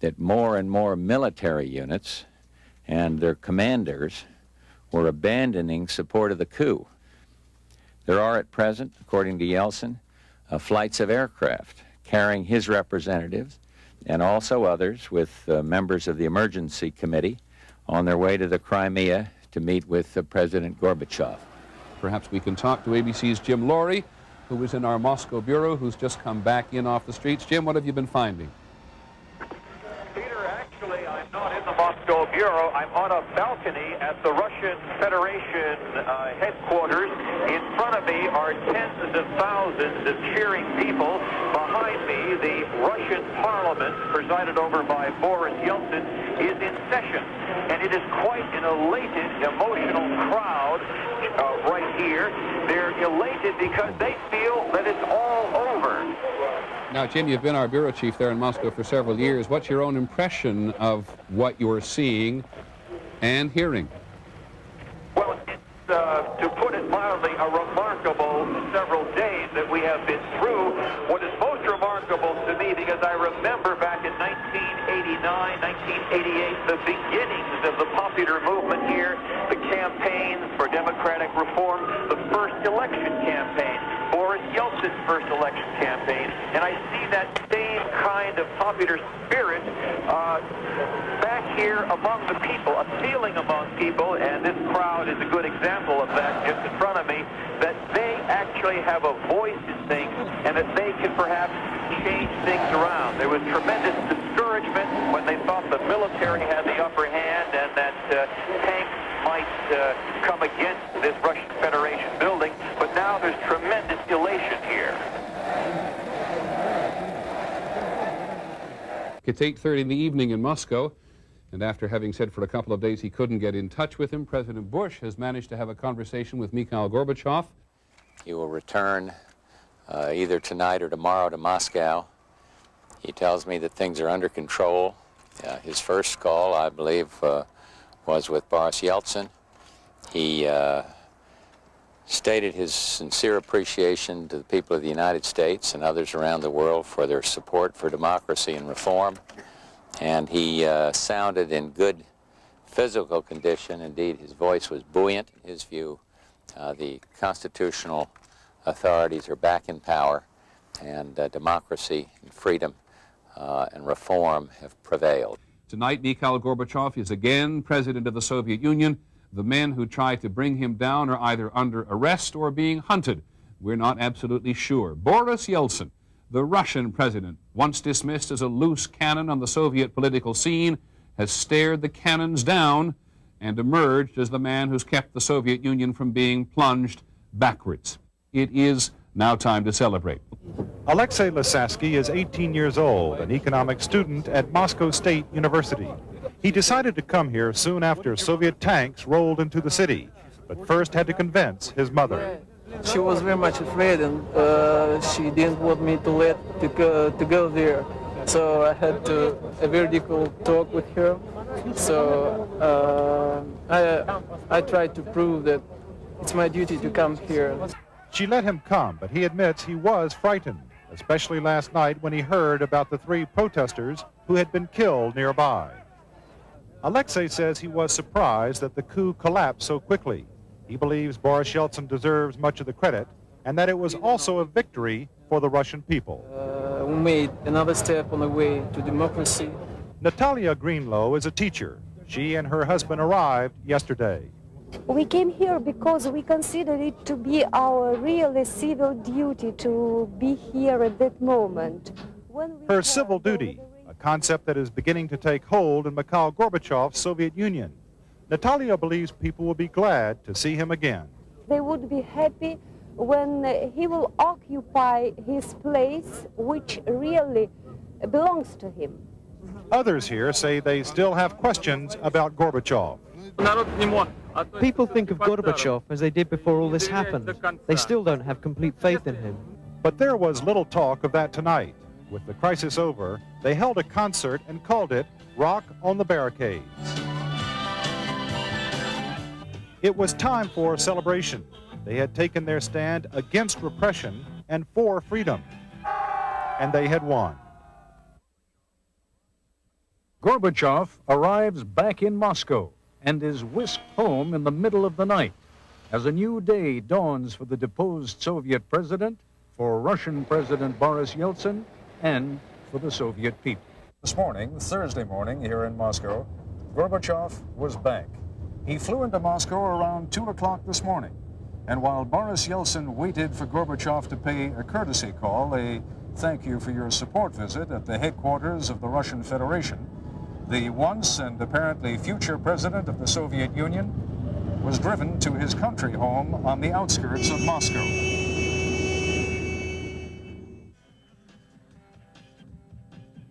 that more and more military units and their commanders were abandoning support of the coup. There are at present, according to Yeltsin, flights of aircraft carrying his representatives and also others with members of the Emergency Committee on their way to the Crimea to meet with President Gorbachev. Perhaps we can talk to ABC's Jim Laurie, who was in our Moscow bureau, who's just come back in off the streets. Jim, what have you been finding? Peter, actually, I'm not in the Moscow bureau. I'm on a balcony at the Russian Federation headquarters. In front of me are tens of thousands of cheering people. Behind me, the Russian Parliament, presided over by Boris Yeltsin, is in session. And it is quite an elated, emotional crowd right here. They're elated because they feel that it's all over. Now, Jim, you've been our bureau chief there in Moscow for several years. What's your own impression of what you're seeing and hearing? Well, it's, to put it mildly, a remarkable several days that we have been through. What is most remarkable to me, because I remember back in 1989, 1988, the beginnings of the popular movement here, the campaigns for democratic reform, the first election campaign, Boris Yeltsin's first election campaign, and I see that same kind of popular spirit back here among the people, a feeling among people, and this crowd is a good example of that just in front of me, that they actually have a voice in things and that they can perhaps change things around. There was tremendous discouragement when they thought the military had the upper hand and that tanks might come against this Russian Federation building, but now there's tremendous elation here. It's 8:30 in the evening in Moscow, and after having said for a couple of days he couldn't get in touch with him, President Bush has managed to have a conversation with Mikhail Gorbachev. He will return either tonight or tomorrow to Moscow. He tells me that things are under control. His first call, I believe, was with Boris Yeltsin. He stated his sincere appreciation to the people of the United States and others around the world for their support for democracy and reform. And he sounded in good physical condition. Indeed, his voice was buoyant. In his view, the constitutional authorities are back in power, and democracy and freedom and reform have prevailed. Tonight, Mikhail Gorbachev is again president of the Soviet Union. The men who tried to bring him down are either under arrest or being hunted. We're not absolutely sure. Boris Yeltsin, the Russian president, once dismissed as a loose cannon on the Soviet political scene, has stared the cannons down and emerged as the man who's kept the Soviet Union from being plunged backwards. It is now time to celebrate. Alexei Lisaski is 18 years old, an economics student at Moscow State University. He decided to come here soon after Soviet tanks rolled into the city, but first had to convince his mother. She was very much afraid, and she didn't want me to go there. So I had a very difficult talk with her. So I tried to prove that it's my duty to come here. She let him come, but he admits he was frightened, especially last night when he heard about the 3 protesters who had been killed nearby. Alexei says he was surprised that the coup collapsed so quickly. He believes Boris Yeltsin deserves much of the credit and that it was also a victory for the Russian people. We made another step on the way to democracy. Natalia Greenlow is a teacher. She and her husband arrived yesterday. We came here because we considered it to be our really civil duty to be here at that moment. Her civil duty, a concept that is beginning to take hold in Mikhail Gorbachev's Soviet Union. Natalia believes people will be glad to see him again. They would be happy when he will occupy his place, which really belongs to him. Others here say they still have questions about Gorbachev. People think of Gorbachev as they did before all this happened. They still don't have complete faith in him. But there was little talk of that tonight. With the crisis over, they held a concert and called it Rock on the Barricades. It was time for a celebration. They had taken their stand against repression and for freedom. And they had won. Gorbachev arrives back in Moscow and is whisked home in the middle of the night as a new day dawns for the deposed Soviet president, for Russian President Boris Yeltsin, and for the Soviet people. This morning, Thursday morning, here in Moscow, Gorbachev was back. He flew into Moscow around 2 o'clock this morning. And while Boris Yeltsin waited for Gorbachev to pay a courtesy call, a thank you for your support visit at the headquarters of the Russian Federation, the once and apparently future president of the Soviet Union was driven to his country home on the outskirts of Moscow.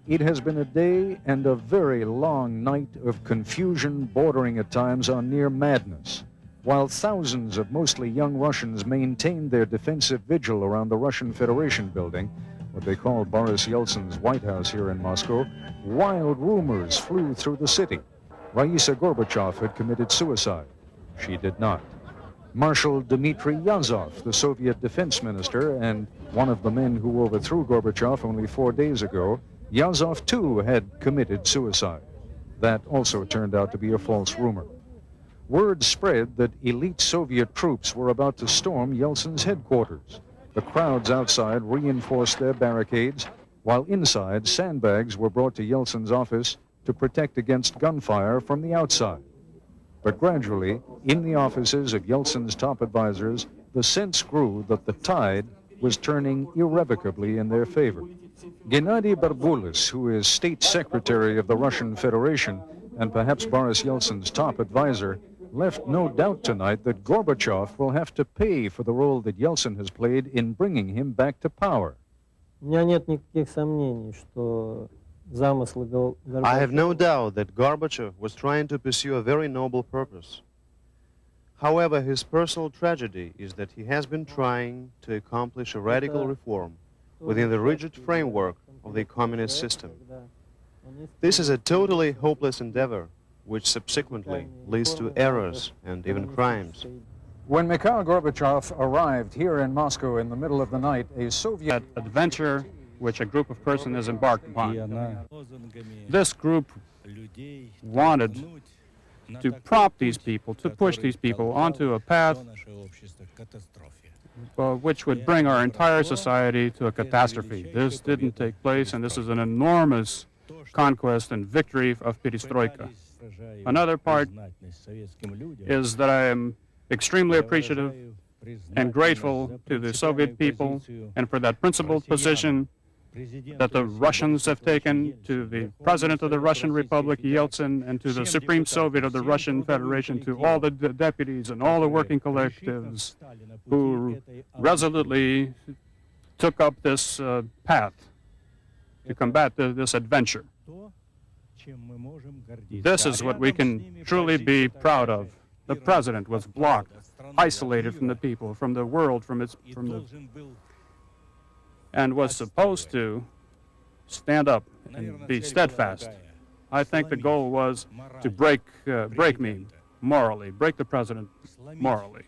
It has been a day and a very long night of confusion bordering at times on near madness. While thousands of mostly young Russians maintained their defensive vigil around the Russian Federation building, what they call Boris Yeltsin's White House here in Moscow, wild rumors flew through the city. Raisa Gorbachev had committed suicide. She did not. Marshal Dmitry Yazov, the Soviet defense minister and one of the men who overthrew Gorbachev only 4 days ago, Yazov too had committed suicide. That also turned out to be a false rumor. Word spread that elite Soviet troops were about to storm Yeltsin's headquarters. The crowds outside reinforced their barricades, while inside sandbags were brought to Yeltsin's office to protect against gunfire from the outside. But gradually, in the offices of Yeltsin's top advisors, the sense grew that the tide was turning irrevocably in their favor. Gennady Barbulis, who is state secretary of the Russian Federation and perhaps Boris Yeltsin's top advisor, left no doubt tonight that Gorbachev will have to pay for the role that Yeltsin has played in bringing him back to power. I have no doubt that Gorbachev was trying to pursue a very noble purpose. However, his personal tragedy is that he has been trying to accomplish a radical reform within the rigid framework of the communist system. This is a totally hopeless endeavor, which subsequently leads to errors and even crimes. When Mikhail Gorbachev arrived here in Moscow in the middle of the night, a Soviet adventure which a group of persons has embarked upon. This group wanted to prompt these people, to push these people onto a path which would bring our entire society to a catastrophe. This didn't take place, and this is an enormous conquest and victory of perestroika. Another part is that I am extremely appreciative and grateful to the Soviet people and for that principled position that the Russians have taken, to the President of the Russian Republic, Yeltsin, and to the Supreme Soviet of the Russian Federation, to all the deputies and all the working collectives who resolutely took up this path to combat this adventure. This is what we can truly be proud of. The President was blocked, isolated from the people, from the world, and was supposed to stand up and be steadfast. I think the goal was to break me morally, break the president morally,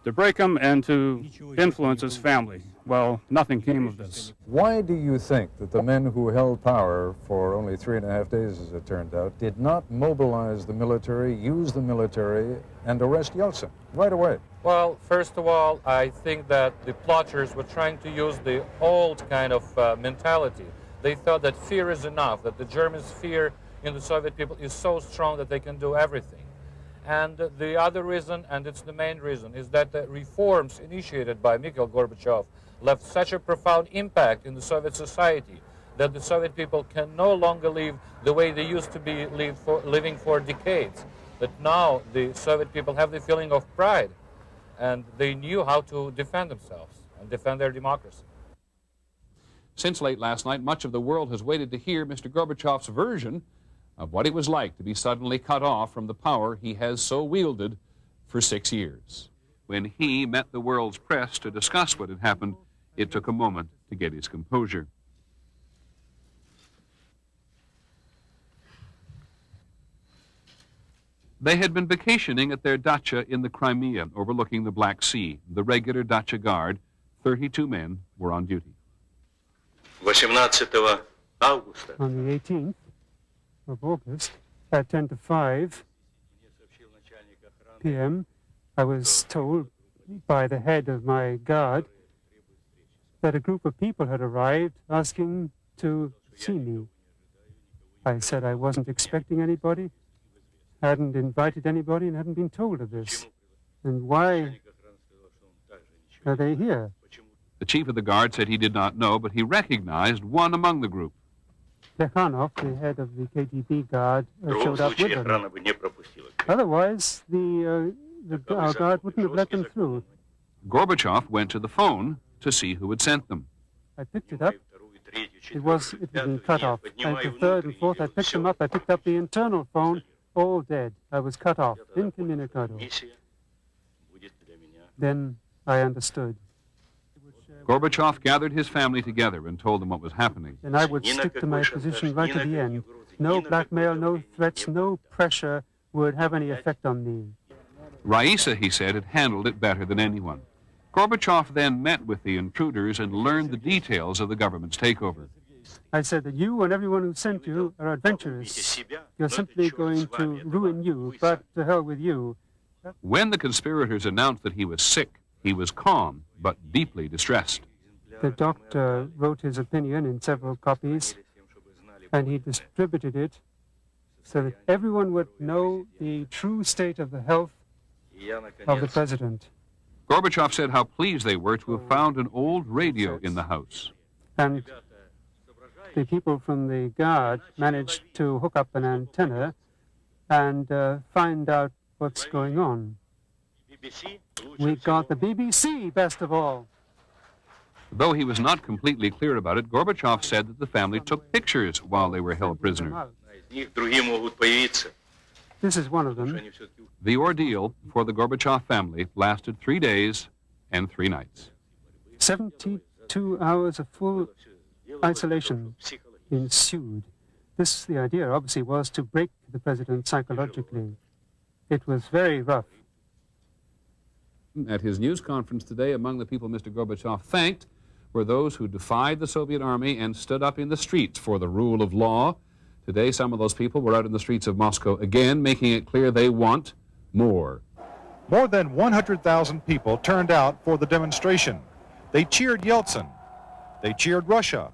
to break him and to influence his family. Well, nothing came of this. Why do you think that the men who held power for only 3.5 days, as it turned out, did not mobilize the military, use the military, and arrest Yeltsin right away? Well, first of all, I think that the plotters were trying to use the old kind of mentality. They thought that fear is enough, that the Germans' fear in the Soviet people is so strong that they can do everything. And the other reason, and it's the main reason, is that the reforms initiated by Mikhail Gorbachev left such a profound impact in the Soviet society that the Soviet people can no longer live the way they used to be living for decades. That now the Soviet people have the feeling of pride, and they knew how to defend themselves and defend their democracy. Since late last night, much of the world has waited to hear Mr. Gorbachev's version of what it was like to be suddenly cut off from the power he has so wielded for 6 years. When he met the world's press to discuss what had happened, it took a moment to get his composure. They had been vacationing at their dacha in the Crimea, overlooking the Black Sea. The regular dacha guard, 32 men, were on duty. On the 18th of August, at 10 to 5 p.m., I was told by the head of my guard that a group of people had arrived asking to see me. I said I wasn't expecting anybody, hadn't invited anybody, and hadn't been told of this. And why are they here? The chief of the guard said he did not know, but he recognized one among the group. Plekhanov, the head of the KGB guard, showed up with them. Otherwise, our guard wouldn't have let them through. Gorbachev went to the phone to see who had sent them. I picked it up. It was been cut off. And the third and fourth, I picked them up. I picked up the internal phone, all dead. I was cut off, incommunicado. Then I understood. Gorbachev gathered his family together and told them what was happening. And I would stick to my position right to the end. No blackmail, no threats, no pressure would have any effect on me. Raisa, he said, had handled it better than anyone. Gorbachev then met with the intruders and learned the details of the government's takeover. I said that you and everyone who sent you are adventurous. You're simply going to ruin you, but to hell with you. When the conspirators announced that he was sick, he was calm, but deeply distressed. The doctor wrote his opinion in several copies, and he distributed it so that everyone would know the true state of the health of the president. Gorbachev said how pleased they were to have found an old radio in the house. And the people from the guard managed to hook up an antenna and find out what's going on. We got the BBC, best of all. Though he was not completely clear about it, Gorbachev said that the family took pictures while they were held prisoner. This is one of them. The ordeal for the Gorbachev family lasted 3 days and 3 nights. 72 hours of full isolation ensued. The idea obviously was to break the president psychologically. It was very rough. At his news conference today, among the people Mr. Gorbachev thanked were those who defied the Soviet army and stood up in the streets for the rule of law. Today, some of those people were out in the streets of Moscow again, making it clear they want more. More than 100,000 people turned out for the demonstration. They cheered Yeltsin. They cheered Russia.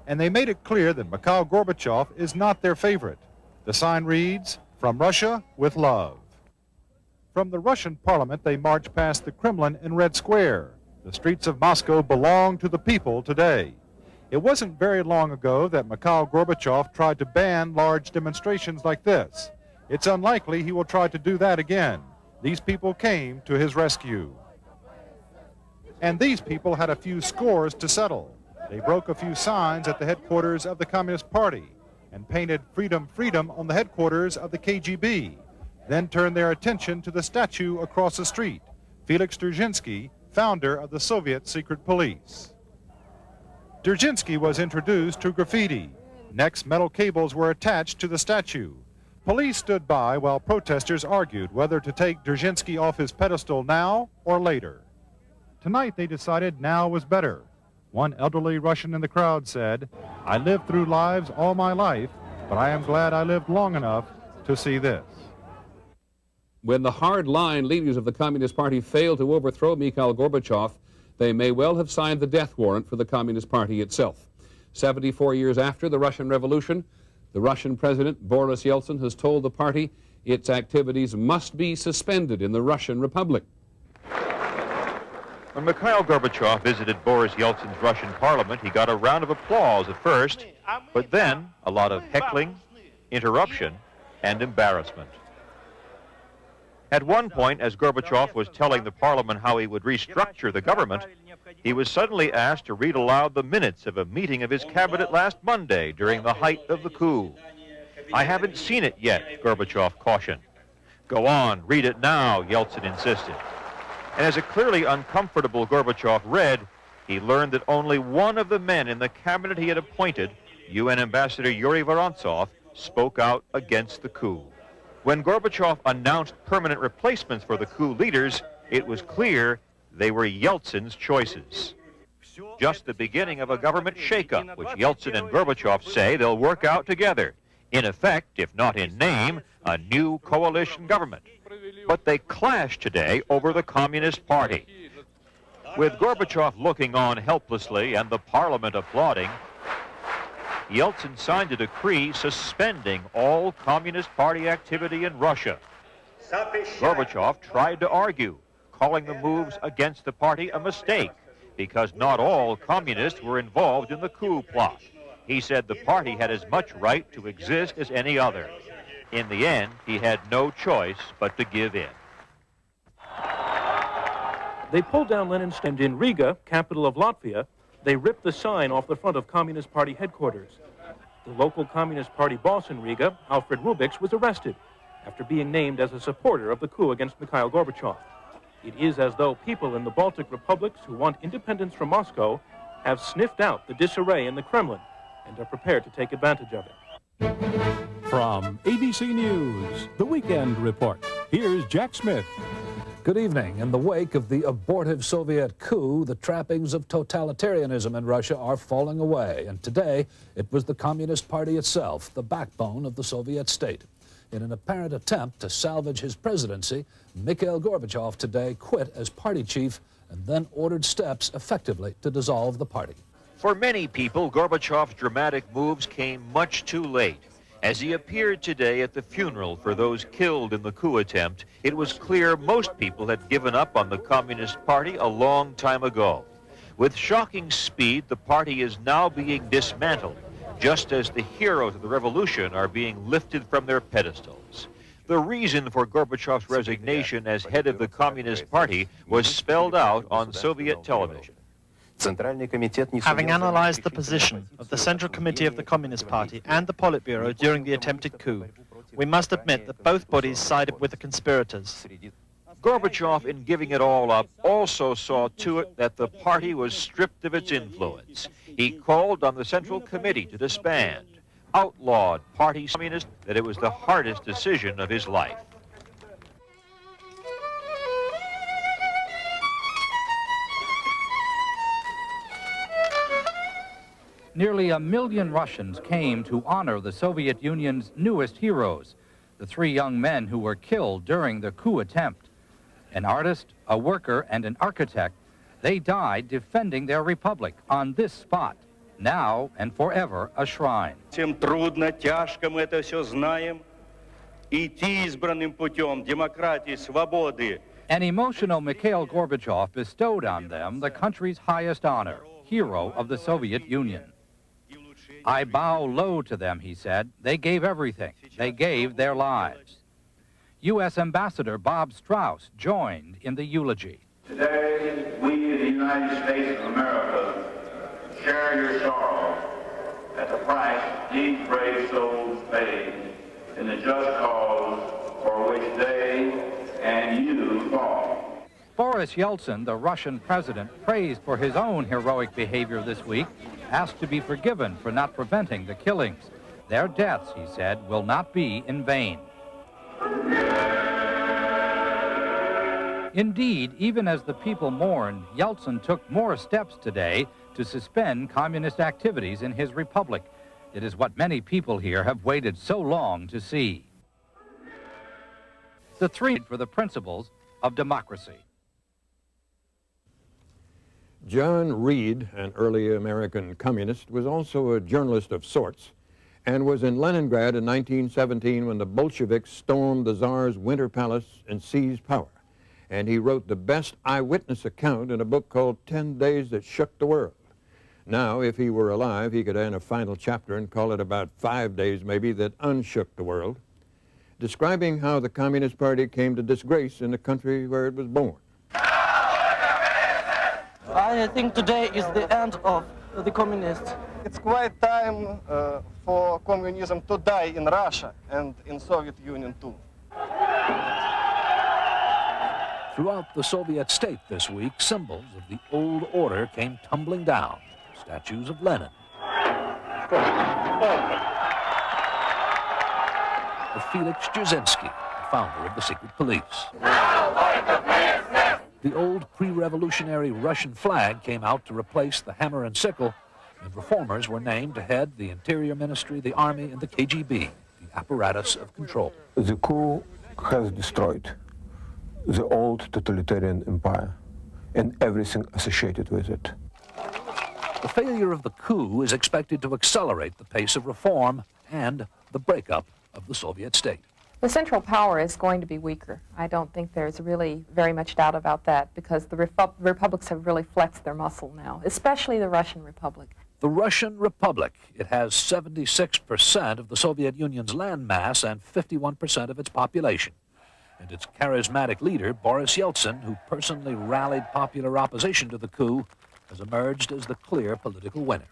And they made it clear that Mikhail Gorbachev is not their favorite. The sign reads, "From Russia with love." From the Russian parliament, they marched past the Kremlin in Red Square. The streets of Moscow belong to the people today. It wasn't very long ago that Mikhail Gorbachev tried to ban large demonstrations like this. It's unlikely he will try to do that again. These people came to his rescue. And these people had a few scores to settle. They broke a few signs at the headquarters of the Communist Party and painted "Freedom, Freedom" on the headquarters of the KGB, then turned their attention to the statue across the street, Felix Dzerzhinsky, founder of the Soviet secret police. Dzerzhinsky was introduced to graffiti. Next, metal cables were attached to the statue. Police stood by while protesters argued whether to take Dzerzhinsky off his pedestal now or later. Tonight they decided now was better. One elderly Russian in the crowd said, "I lived through lives all my life, but I am glad I lived long enough to see this." When the hard-line leaders of the Communist Party failed to overthrow Mikhail Gorbachev, they may well have signed the death warrant for the Communist Party itself. 74 years after the Russian Revolution, the Russian President Boris Yeltsin has told the party its activities must be suspended in the Russian Republic. When Mikhail Gorbachev visited Boris Yeltsin's Russian parliament, he got a round of applause at first, but then a lot of heckling, interruption, and embarrassment. At one point, as Gorbachev was telling the parliament how he would restructure the government, he was suddenly asked to read aloud the minutes of a meeting of his cabinet last Monday during the height of the coup. I haven't seen it yet, Gorbachev cautioned. Go on, read it now, Yeltsin insisted. And as a clearly uncomfortable Gorbachev read, he learned that only one of the men in the cabinet he had appointed, UN Ambassador Yuri Vorontsov, spoke out against the coup. When Gorbachev announced permanent replacements for the coup leaders, it was clear they were Yeltsin's choices. Just the beginning of a government shakeup, which Yeltsin and Gorbachev say they'll work out together. In effect, if not in name, a new coalition government. But they clash today over the Communist Party. With Gorbachev looking on helplessly and the parliament applauding, Yeltsin signed a decree suspending all Communist Party activity in Russia. Gorbachev tried to argue, calling the moves against the party a mistake, because not all communists were involved in the coup plot. He said the party had as much right to exist as any other. In the end, he had no choice but to give in. They pulled down Lenin's stand in Riga, capital of Latvia. They ripped the sign off the front of Communist Party headquarters. The local Communist Party boss in Riga, Alfred Rubiks, was arrested after being named as a supporter of the coup against Mikhail Gorbachev. It is as though people in the Baltic republics who want independence from Moscow have sniffed out the disarray in the Kremlin and are prepared to take advantage of it. From ABC News, The Weekend Report, here's Jack Smith. Good evening. In the wake of the abortive Soviet coup, the trappings of totalitarianism in Russia are falling away. And today, it was the Communist Party itself, the backbone of the Soviet state. In an apparent attempt to salvage his presidency, Mikhail Gorbachev today quit as party chief and then ordered steps effectively to dissolve the party. For many people, Gorbachev's dramatic moves came much too late. As he appeared today at the funeral for those killed in the coup attempt, it was clear most people had given up on the Communist Party a long time ago. With shocking speed, the party is now being dismantled, just as the heroes of the revolution are being lifted from their pedestals. The reason for Gorbachev's resignation as head of the Communist Party was spelled out on Soviet television. Having analyzed the position of the Central Committee of the Communist Party and the Politburo during the attempted coup, we must admit that both bodies sided with the conspirators. Gorbachev, in giving it all up, also saw to it that the party was stripped of its influence. He called on the Central Committee to disband, outlawed party communists, that it was the hardest decision of his life. Nearly 1 million Russians came to honor the Soviet Union's newest heroes, the 3 young men who were killed during the coup attempt. An artist, a worker, and an architect, they died defending their republic on this spot, now and forever a shrine. Тем трудно, тяжко мы это все знаем. Идти избранным путем демократии, свободы. An emotional Mikhail Gorbachev bestowed on them the country's highest honor, hero of the Soviet Union. I bow low to them, he said. They gave everything. They gave their lives. U.S. Ambassador Bob Strauss joined in the eulogy. Today, we in the United States of America share your sorrow at the price these brave souls paid in the just cause for which they and you fought. Boris Yeltsin, the Russian president, praised for his own heroic behavior this week, asked to be forgiven for not preventing the killings. Their deaths, he said, will not be in vain. Indeed, even as the people mourned, Yeltsin took more steps today to suspend communist activities in his republic. It is what many people here have waited so long to see. The 3 for the principles of democracy. John Reed, an early American communist, was also a journalist of sorts and was in Leningrad in 1917 when the Bolsheviks stormed the Tsar's Winter Palace and seized power. And he wrote the best eyewitness account in a book called 10 Days That Shook the World. Now, if he were alive, he could add a final chapter and call it about 5 days, maybe, that unshook the world, describing how the Communist Party came to disgrace in the country where it was born. I think today is the end of the communists. it's quite time for communism to die in Russia and in Soviet Union too. Throughout the Soviet state this week, symbols of the old order came tumbling down. Statues of Lenin, of Felix Dzerzhinsky, the founder of the secret police. The old pre-revolutionary Russian flag came out to replace the hammer and sickle, and reformers were named to head the Interior Ministry, the Army, and the KGB, the apparatus of control. The coup has destroyed the old totalitarian empire and everything associated with it. The failure of the coup is expected to accelerate the pace of reform and the breakup of the Soviet state. The central power is going to be weaker. I don't think there's really very much doubt about that, because the republics have really flexed their muscle now, especially the Russian Republic. The Russian Republic, it has 76% of the Soviet Union's landmass and 51% of its population. And its charismatic leader, Boris Yeltsin, who personally rallied popular opposition to the coup, has emerged as the clear political winner.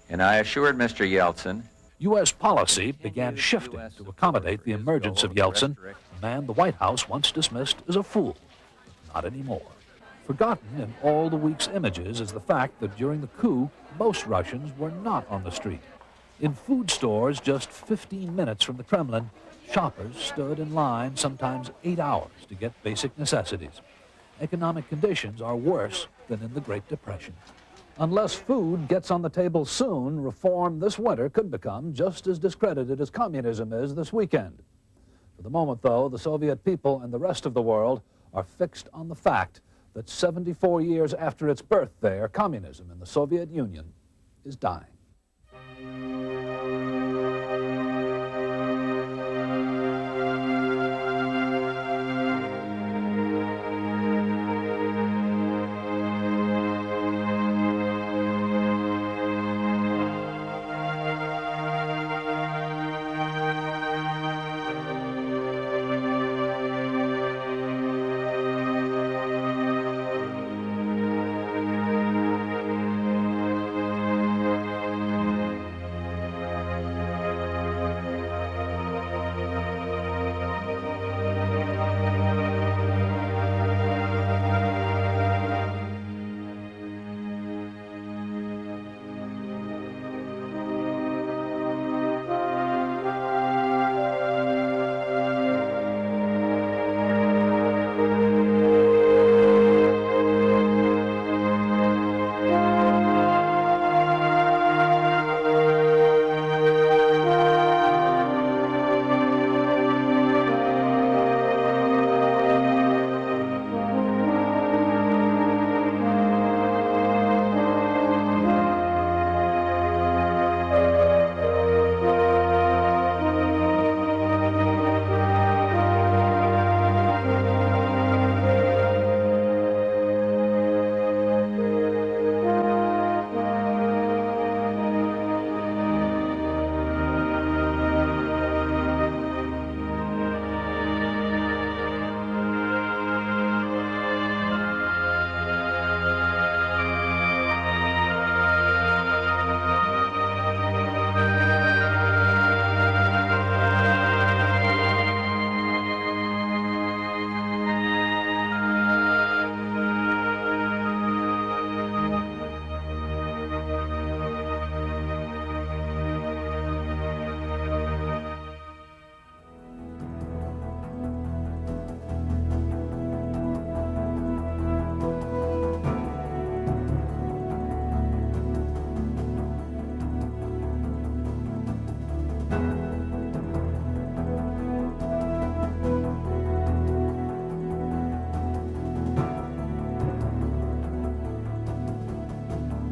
And I assured Mr. Yeltsin, U.S. policy began shifting to accommodate the emergence of Yeltsin, a man the White House once dismissed as a fool. But not anymore. Forgotten in all the week's images is the fact that during the coup, most Russians were not on the street. In food stores just 15 minutes from the Kremlin, shoppers stood in line sometimes 8 hours to get basic necessities. Economic conditions are worse than in the Great Depression. Unless food gets on the table soon, reform this winter could become just as discredited as communism is this weekend. For the moment, though, the Soviet people and the rest of the world are fixed on the fact that 74 years after its birth there, communism in the Soviet Union is dying.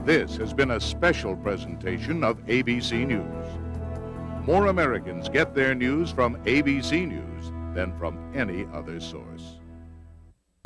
This has been a special presentation of ABC News. More Americans get their news from ABC News than from any other source.